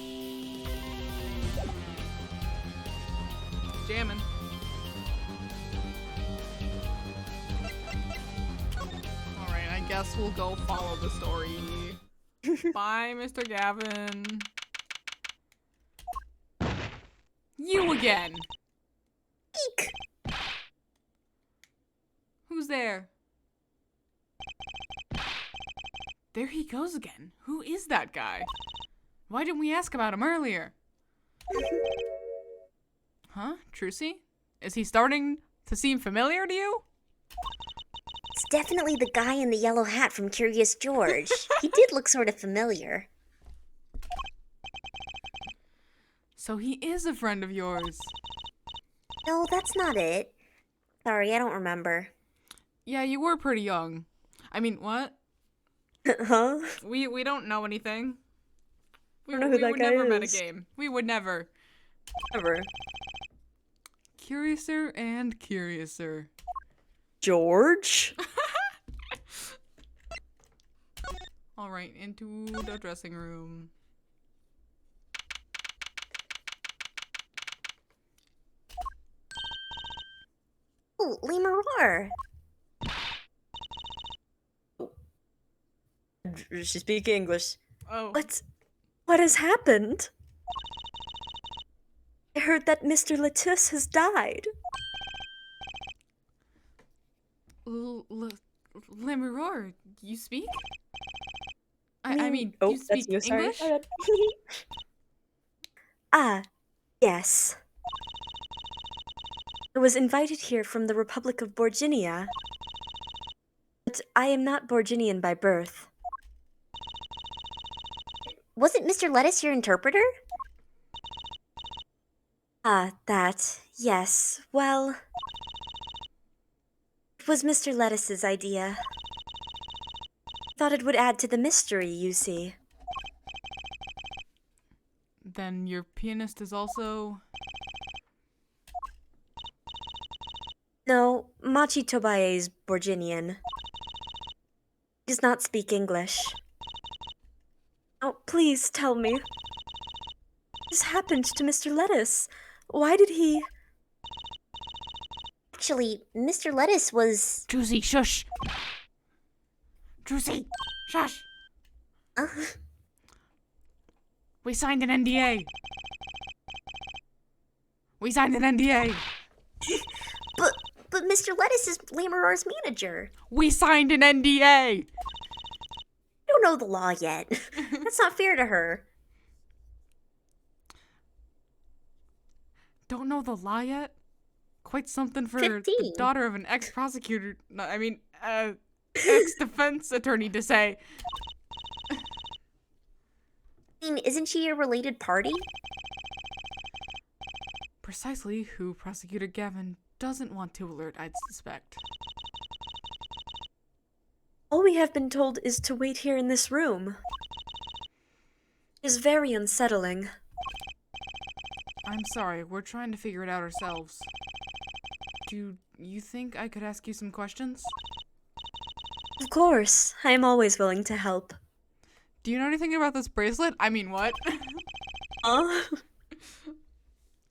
Jammin'. Alright, I guess we'll go follow the story. Bye, Mr. Gavin. You again! Eek! Who's there? There he goes again. Who is that guy? Why didn't we ask about him earlier? Huh? Trucy? Is he starting to seem familiar to you? It's definitely the guy in the yellow hat from Curious George. He did look sort of familiar. So he is a friend of yours. No, that's not it. Sorry, I don't remember. Yeah, you were pretty young. I mean, what? Huh? We don't know anything. We, I don't know who we that would guy never met a is. game. We would never. Ever. Curiouser and curiouser. George? All right, into the dressing room. Oh, Lemuror. She speaks English. Oh. What has happened? I heard that Mr. Lettuce has died. Lemuror, you speak? I mean, oh, you that's speak you, sorry. English? My bad. Ah, yes. I was invited here from the Republic of Borginia. But I am not Borginian by birth. Wasn't Mr. Lettuce your interpreter? Ah, that. Yes. Well, it was Mr. Lettuce's idea. Thought it would add to the mystery, you see. Then your pianist is also... No, Machi Tobae is Borginian. He does not speak English. Oh, please tell me. What has happened to Mr. Lettuce? Why did he... Actually, Mr. Lettuce was... Juicy, shush! Juicy, shush! We signed an NDA! We signed an NDA! But Mr. Lettuce is Lamorar's manager. We signed an NDA! You don't know the law yet. That's not fair to her. Don't know the law yet? Quite something for 15. the daughter of an ex-prosecutor, ex-defense attorney to say. I mean, isn't she a related party? Precisely who Prosecutor Gavin doesn't want to alert, I'd suspect. All we have been told is to wait here in this room. It is very unsettling. I'm sorry, we're trying to figure it out ourselves. Do you think I could ask you some questions? Of course, I am always willing to help. Do you know anything about this bracelet? I mean, what?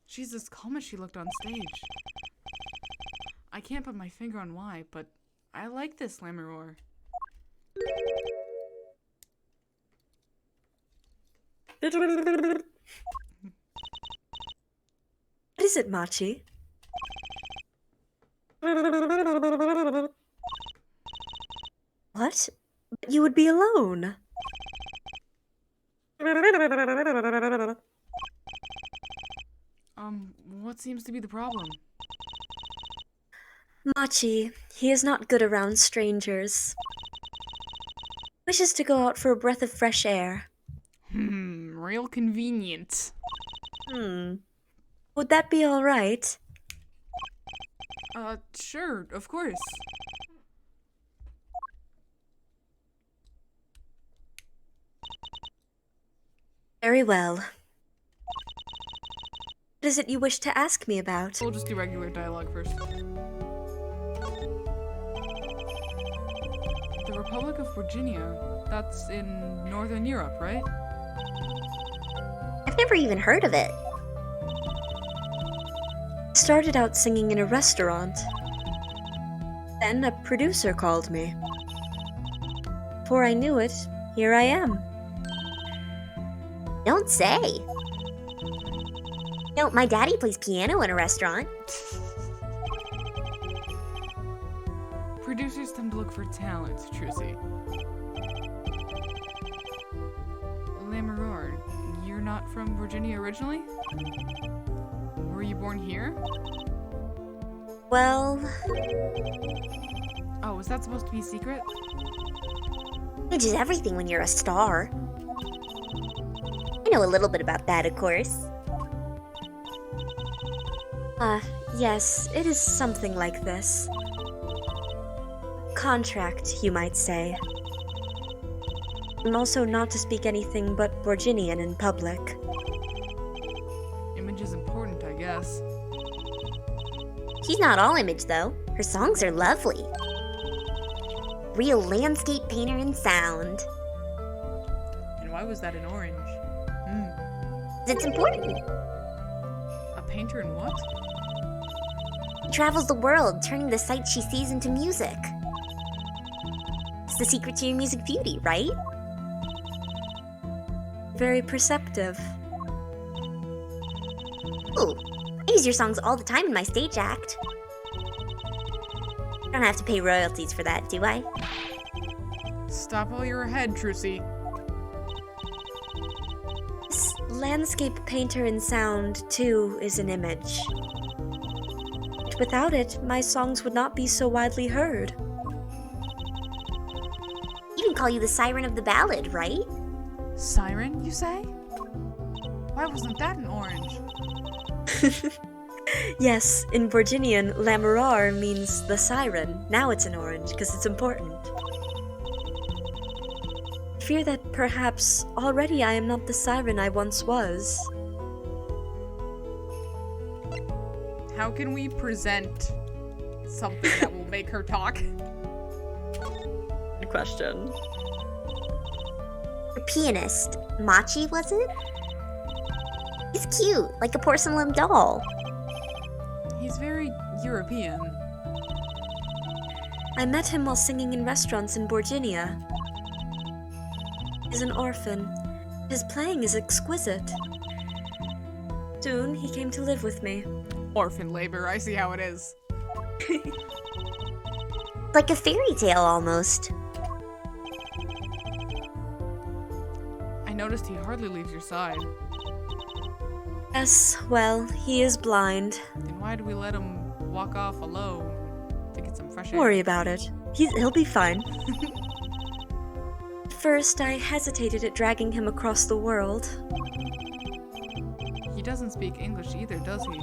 She's as calm as she looked on stage. I can't put my finger on why, but I like this Lammeror. What is it, Machi? What? But you would be alone. What seems to be the problem? Machi, he is not good around strangers. Wishes to go out for a breath of fresh air. Real convenient. Would that be all right? Sure, of course. Very well. What is it you wish to ask me about? We'll just do regular dialogue first. The Republic of Virginia. That's in Northern Europe, right? I've never even heard of it. Started out singing in a restaurant. Then a producer called me. Before I knew it, here I am. Don't say. No, my daddy plays piano in a restaurant. Producers tend to look for talent, Trucy. Lammeror, you're not from Virginia originally? Were you born here? Well, Oh, is that supposed to be a secret? age is everything when you're a star. I know a little bit about that, of course. Yes, it is something like this. Contract, you might say. I'm also not to speak anything but Borginian in public. Image is important, I guess. She's not all image, though. Her songs are lovely. Real landscape painter and sound. And why was that in orange? It's important. A painter in what? She travels the world, turning the sights she sees into music. It's the secret to your music beauty, right? Very perceptive. Ooh, I use your songs all the time in my stage act. I don't have to pay royalties for that, do I? Stop while you're ahead, Trucy. This landscape painter in sound, too, is an image. Without it, my songs would not be so widely heard. Even call you the siren of the ballad, right? Siren, you say? Why wasn't that in orange? Yes, in Virginian, Lammeror means the siren. Now it's in orange, because it's important. I fear that perhaps already I am not the siren I once was. How can we present something that will make her talk? Good question. Your pianist, Machi, was it? He's cute, like a porcelain doll. He's very European. I met him while singing in restaurants in Borginia. He's an orphan. His playing is exquisite. Soon, he came to live with me. Orphan labor, I see how it is. Like a fairy tale almost. I noticed he hardly leaves your side. Yes, well, he is blind. Then why do we let him walk off alone to get some fresh Don't air? worry about it. He'll be fine. At first, I hesitated at dragging him across the world. He doesn't speak English either, does he?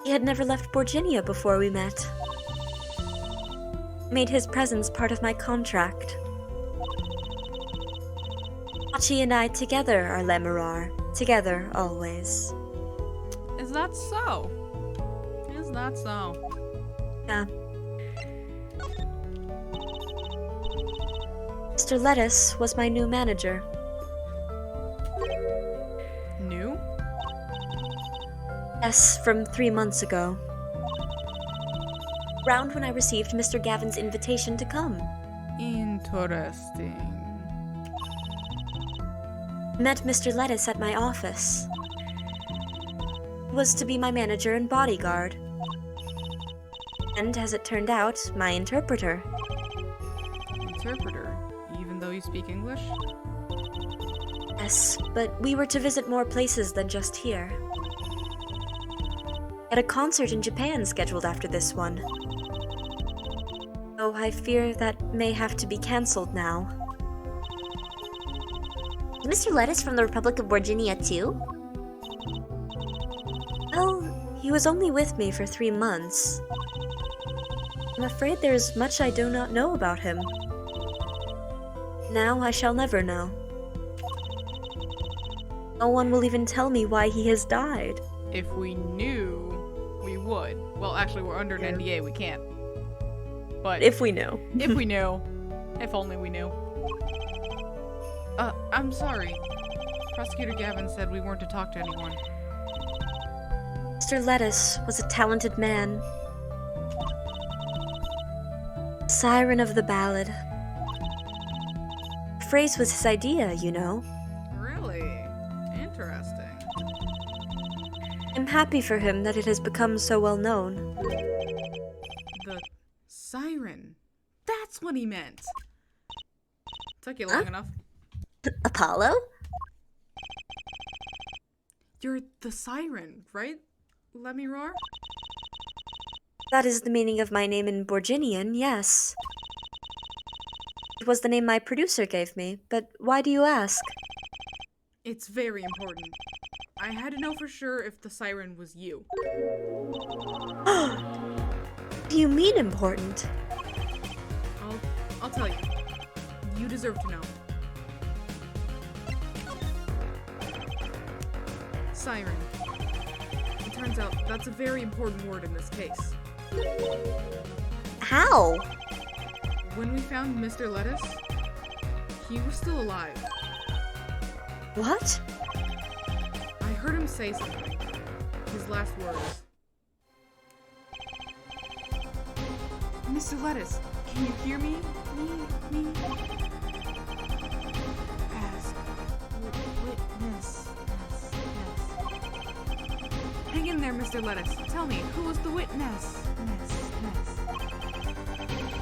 He had never left Borginia before we met. I made his presence part of my contract. Machi and I together are Lemurar. Together, always. Is that so? Is that so? Yeah. Mr. Lettuce was my new manager. New? Yes, from 3 months ago. Round when I received Mr. Gavin's invitation to come. Interesting. I met Mr. Lettuce at my office. He was to be my manager and bodyguard. And, as it turned out, my interpreter. Interpreter? Even though you speak English? Yes, but we were to visit more places than just here. At a concert in Japan scheduled after this one. Oh, I fear that may have to be cancelled now. Is Mr. Lettuce from the Republic of Virginia too? Well, he was only with me for 3 months. I'm afraid there's much I do not know about him. Now I shall never know. No one will even tell me why he has died. If we knew, we would. Well, actually, we're under an NDA, we can't. But If we knew. if we knew. If only we knew. I'm sorry. Prosecutor Gavin said we weren't to talk to anyone. Mr. Lettuce was a talented man. Siren of the ballad. The phrase was his idea, you know. Really? Interesting. I'm happy for him that it has become so well known. The siren. That's what he meant. Took you long enough. Apollo? You're the siren, right? Let me roar? That is the meaning of my name in Borginian, yes. It was the name my producer gave me, but why do you ask? It's very important. I had to know for sure if the siren was you. What do you mean important? I'll tell you. You deserve to know. Siren. It turns out that's a very important word in this case. How? When we found Mr. Lettuce, he was still alive. What? I heard him say something. His last words. Mr. Lettuce, can you hear me? Me? Ask. Witness. Yes. Hang in there, Mr. Lettuce. Tell me, who was the witness?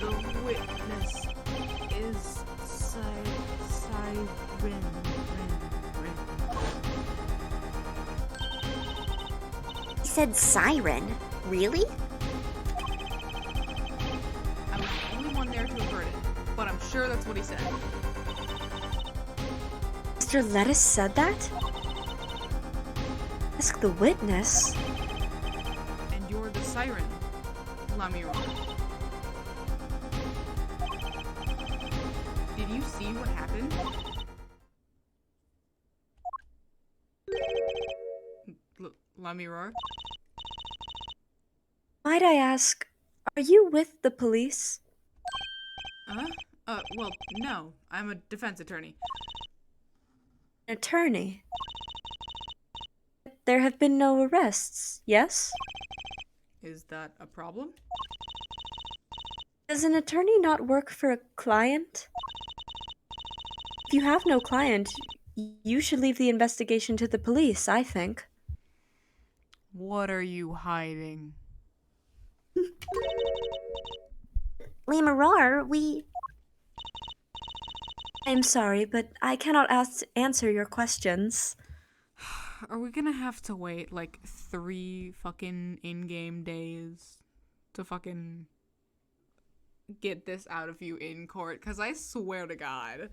The witness is Siren. He said siren. Really? I was the only one there to have heard it, but I'm sure that's what he said. Mr. Lettuce said that? Ask the witness. And you're the siren, Lamiro. Did you see what happened? Lamiro? Might I ask, are you with the police? Well, no. I'm a defense attorney. An attorney? There have been no arrests, yes? Is that a problem? Does an attorney not work for a client? If you have no client, you should leave the investigation to the police, I think. What are you hiding? Lamaurar, I'm sorry, but I cannot answer your questions. Are we gonna have to wait like 3 fucking in-game days to fucking get this out of you in court? Because I swear to God.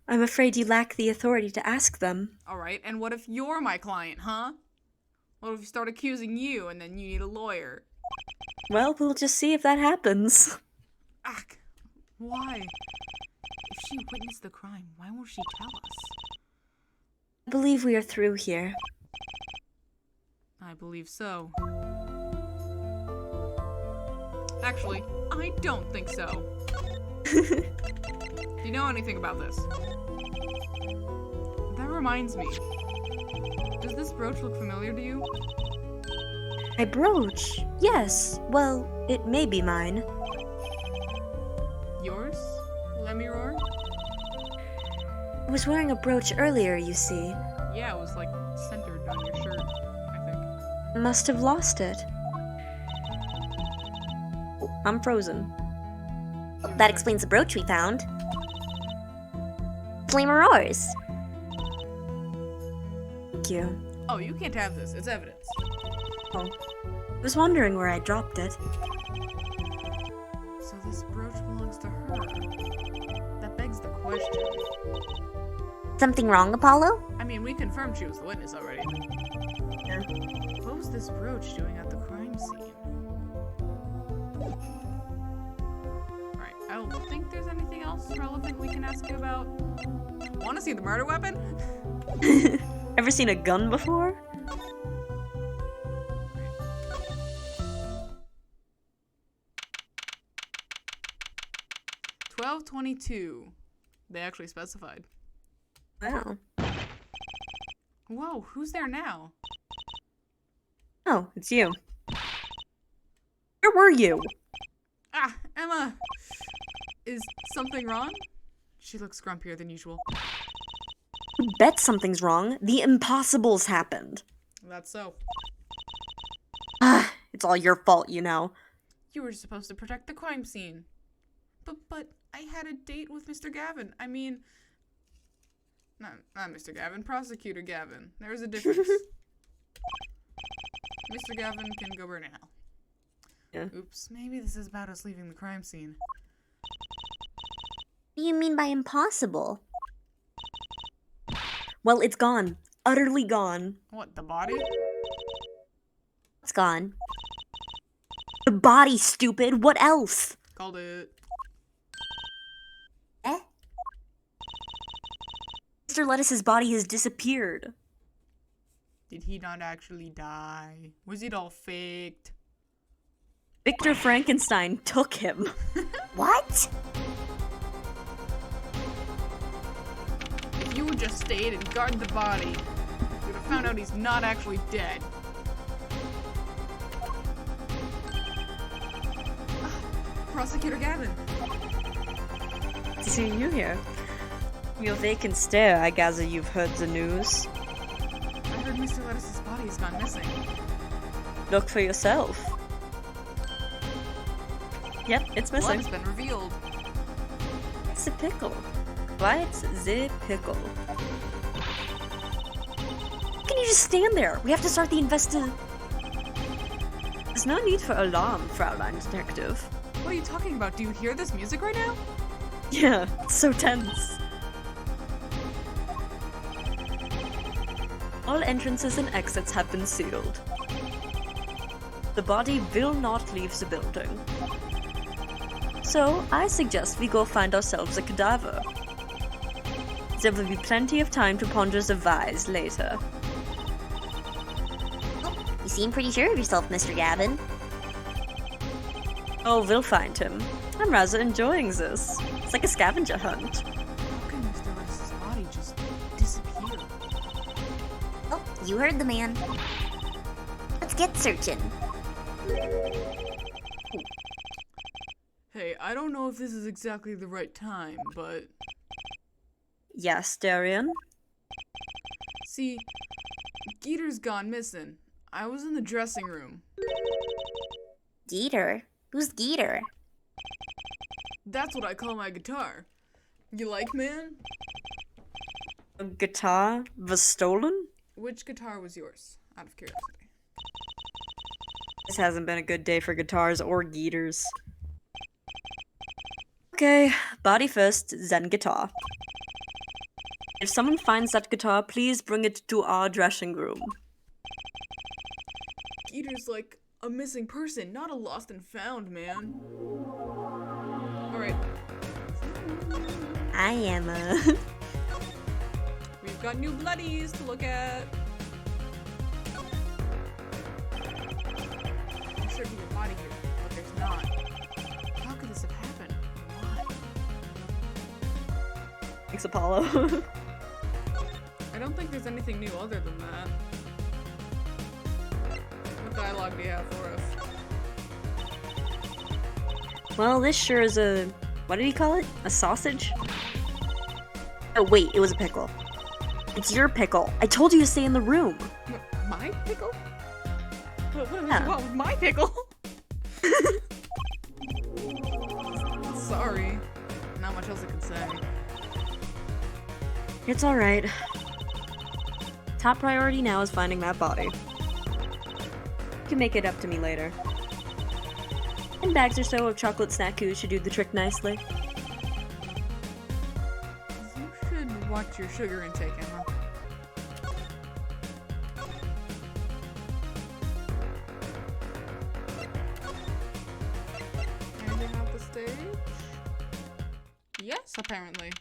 I'm afraid you lack the authority to ask them. Alright, and what if you're my client, huh? What if we start accusing you and then you need a lawyer? Well, we'll just see if that happens. Ah, why? If she witnessed the crime, why won't she tell us? I believe we are through here. I believe so. Actually, I don't think so. Do you know anything about this? That reminds me. Does this brooch look familiar to you? My brooch? Yes. Well, it may be mine. Yours? Lemuror? I was wearing a brooch earlier, you see. Yeah, it was like centered on your shirt, I think. Must have lost it. Oh, I'm frozen. that explains the brooch we found. Lamaurours. Thank you. Oh, you can't have this. It's evidence. Oh. I was wondering where I dropped it. So this brooch belongs to her. That begs the question. Something wrong, Apollo? I mean, we confirmed she was the witness already. Yeah. What was this brooch doing at the crime scene? Alright, I don't think there's anything else relevant we can ask you about. Want to see the murder weapon? Ever seen a gun before? $12.22. They actually specified. Wow. Whoa, who's there now? Oh, it's you. Where were you? Ah, Emma! Is something wrong? She looks grumpier than usual. You bet something's wrong. The impossible's happened. That's so. Ah, it's all your fault, you know. You were supposed to protect the crime scene. But I had a date with Mr. Gavin. I mean... Not Mr. Gavin, Prosecutor Gavin. There's a difference. Mr. Gavin can go burn in hell. Yeah. Oops, maybe this is about us leaving the crime scene. What do you mean by impossible? Well, it's gone. Utterly gone. What, the body? It's gone. The body, stupid. What else? Called it. Eh? Mr. Lettuce's body has disappeared. Did he not actually die? Was it all faked? Victor Frankenstein took him. What? If you had just stayed and guarded the body, you would have found out he's not actually dead. Prosecutor Gavin. To see you here. Your vacant stare, I gather you've heard the news. I heard Mr. Lettuce's body has gone missing. Look for yourself. Yep, it's missing. Blood's been revealed. It's a pickle. Quite the pickle. How can you just stand there? We have to start the There's no need for alarm, Fraulein Detective. What are you talking about? Do you hear this music right now? Yeah, it's so tense. All entrances and exits have been sealed. The body will not leave the building. So, I suggest we go find ourselves a cadaver. There will be plenty of time to ponder the whys later. You seem pretty sure of yourself, Mr. Gavin. Oh, we'll find him. I'm rather enjoying this. It's like a scavenger hunt. How can Mr. Lettuce's body just disappear? Oh, you heard the man. Let's get searching. Hey, I don't know if this is exactly the right time, but... Yes, Darian? See, Geeter's gone missing. I was in the dressing room. Geeter? Who's Geeter? That's what I call my guitar. You like, man? A guitar was stolen? Which guitar was yours, out of curiosity? This hasn't been a good day for guitars or geeters. Okay, body first, then guitar. If someone finds that guitar, please bring it to our dressing room. Geeter's like a missing person, not a lost and found, man. Alright. I am We've got new bloodies to look at. There should be a body here, but there's not. How could this have happened? Why? Thanks, Apollo. I don't think there's anything new other than that. What dialogue do you have for us? Well, this sure is a... what did he call it? A sausage? Oh, wait, it was a pickle. It's your pickle. I told you to stay in the room. My pickle? What was Yeah. wrong with my pickle? Sorry. Not much else I can say. It's alright. Top priority now is finding that body. You can make it up to me later. 10 bags or so of chocolate snackus should do the trick nicely. You should watch your sugar intake, Emma. Anything off the stage? Yes, apparently.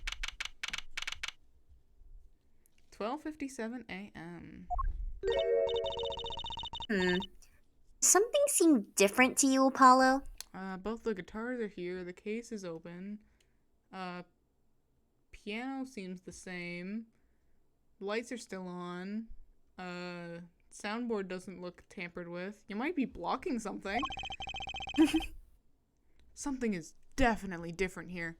12:57 a.m. Something seemed different to you, Apollo. Both the guitars are here, the case is open. Piano seems the same. Lights are still on. Soundboard doesn't look tampered with. You might be blocking something. Something is definitely different here.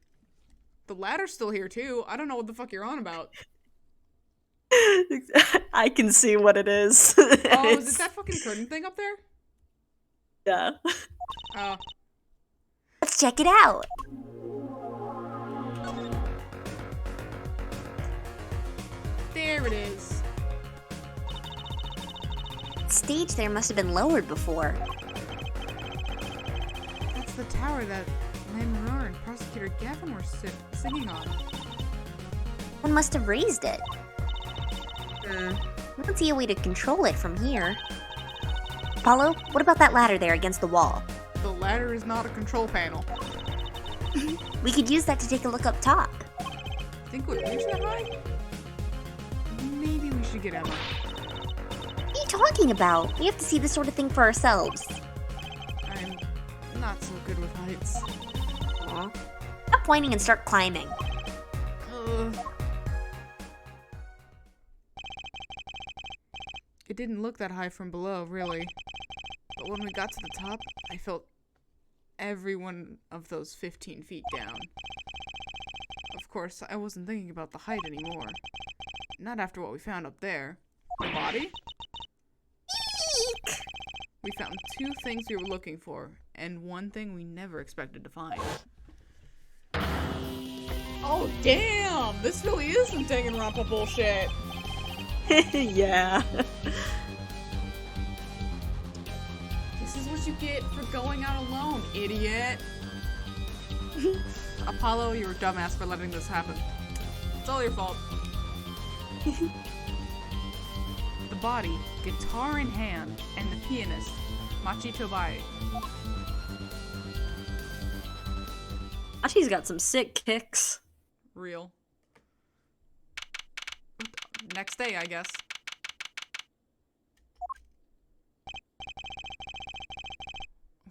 The ladder's still here too. I don't know what the fuck you're on about. I can see what it is. Oh, is it that fucking curtain thing up there? Yeah. Oh. Let's check it out. There it is. The stage there must have been lowered before. That's the tower that Landmarr and Prosecutor Gavin were singing on. One must have raised it. I don't see a way to control it from here. Apollo, what about that ladder there against the wall? The ladder is not a control panel. We could use that to take a look up top. Think we'd reach that high? Maybe we should get Emma. What are you talking about? We have to see this sort of thing for ourselves. I'm not so good with heights. Aw. Stop pointing and start climbing. It didn't look that high from below, really. But when we got to the top, I felt every one of those 15 feet down. Of course, I wasn't thinking about the height anymore. Not after what we found up there. The body? Eek! We found two things we were looking for, and one thing we never expected to find. Oh, damn! This really is some Danganronpa bullshit! Yeah. This is what you get for going out alone, idiot! Apollo, you're a dumbass for letting this happen. It's all your fault. The body, guitar in hand, and the pianist, Machi Tobai. Ashi's got some sick kicks. Real. Next day, I guess.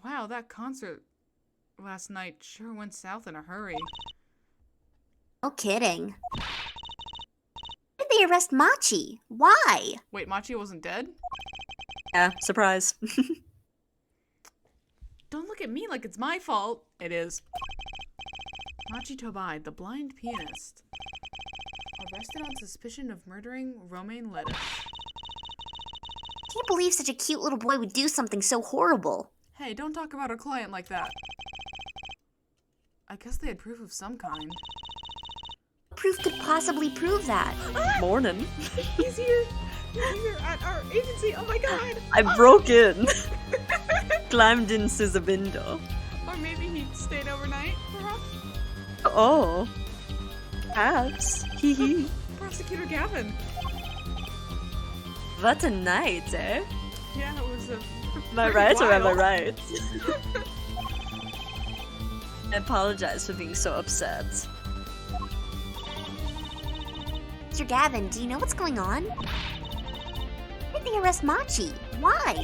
Wow, that concert last night sure went south in a hurry. No kidding. Why did they arrest Machi? Why? Wait, Machi wasn't dead? Yeah, surprise. Don't look at me like it's my fault. It is. Machi Tobai, the blind pianist. Arrested on suspicion of murdering Romaine Lettuce. Can't believe such a cute little boy would do something so horrible. Hey, don't talk about our client like that. I guess they had proof of some kind. What proof could possibly prove that? Morning. He's here. He's here at our agency. Oh my god. I broke in. Climbed into the window. Or maybe he stayed overnight, perhaps? Oh. Perhaps. Hee hee. Prosecutor Gavin. What a night, eh? Yeah, it was a. Am I right or am I right? I apologize for being so upset. Mr. Gavin, do you know what's going on? Why did they arrest Machi? Why?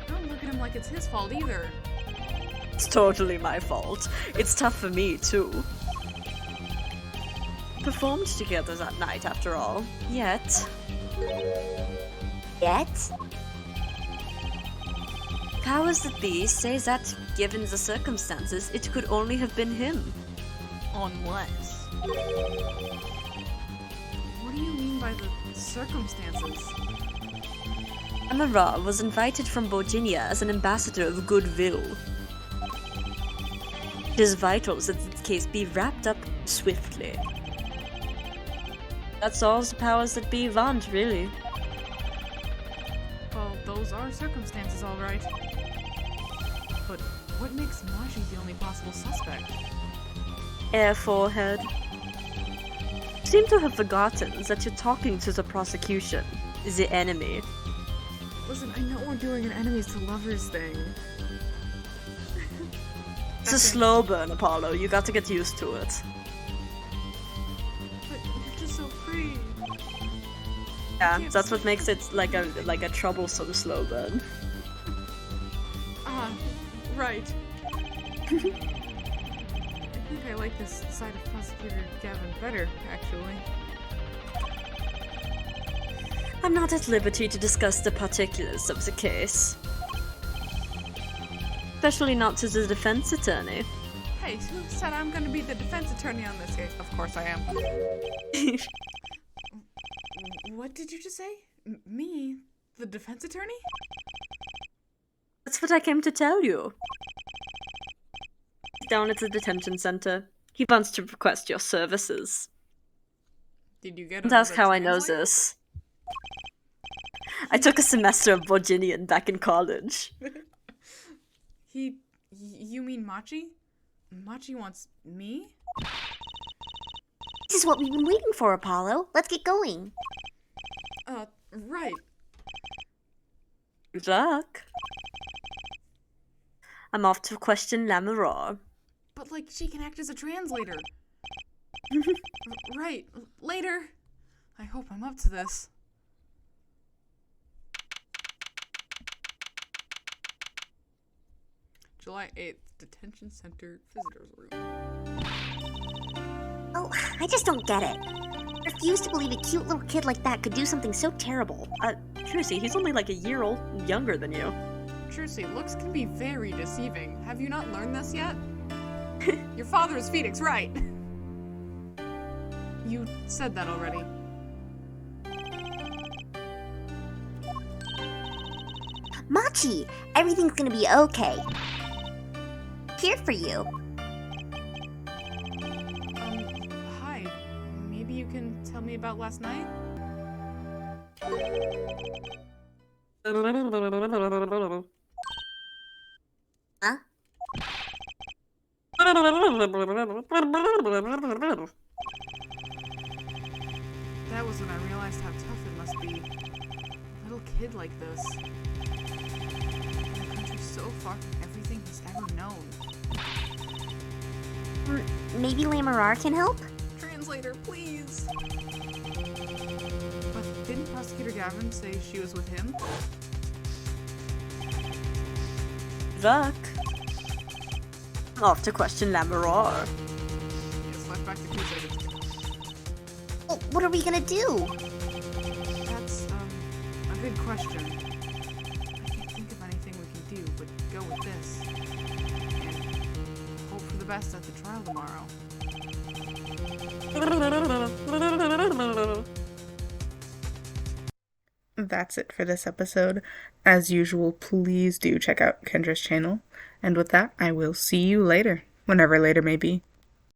Don't look at him like it's his fault either. It's totally my fault. It's tough for me, too. Performed together that night, after all. Yet, powers that be say that, given the circumstances, it could only have been him. Unless. What do you mean by the circumstances? Amara was invited from Virginia as an ambassador of goodwill. It is vital that this case be wrapped up swiftly. That's all the powers that be want, really. Well, those are circumstances, all right. But what makes Machi the only possible suspect? Air forehead. You seem to have forgotten that you're talking to the prosecution, the enemy. Listen, I know we're doing an enemies to lovers thing. It's a slow burn, Apollo. You got to get used to it. But you're just so pretty. Yeah, that's what makes it like a troublesome slow burn. Ah, right. I think I like this side of Prosecutor Gavin better, actually. I'm not at liberty to discuss the particulars of the case. Especially not to the defense attorney. Hey, who said I'm gonna be the defense attorney on this case? Of course I am. What did you just say? Me? The defense attorney? That's what I came to tell you. He's down at the detention center. He wants to request your services. Did you get Don't ask another how I know translator? this. I took a semester of Virginian back in college. You mean Machi? Machi wants me? This is what we've been waiting for, Apollo. Let's get going. Right. Good luck. I'm off to question Lamourar. But, like, she can act as a translator. Right. Later. I hope I'm up to this. July 8th, Detention Center Visitors Room. Oh, I just don't get it. I refuse to believe a cute little kid like that could do something so terrible. Trucy, he's only like a year old younger than you. Trucy, looks can be very deceiving. Have you not learned this yet? Your father is Phoenix, right? You said that already. Machi, everything's gonna be okay. Here for you. Hi. Maybe you can tell me about last night? Huh? That was when I realized how tough it must be. A little kid like this. A country so far from everything he's ever known. Maybe Lamourar can help? Translator, please! But didn't Prosecutor Gavin say she was with him? luck. Off to question Lamorar. Yes, left back to 2 seconds. Oh, what are we gonna do? That's, a good question. I can't think of anything we can do but go with this. And hope for the best at the trial tomorrow. That's it for this episode. As usual, please do check out Kendra's channel. And with that, I will see you later, whenever later may be.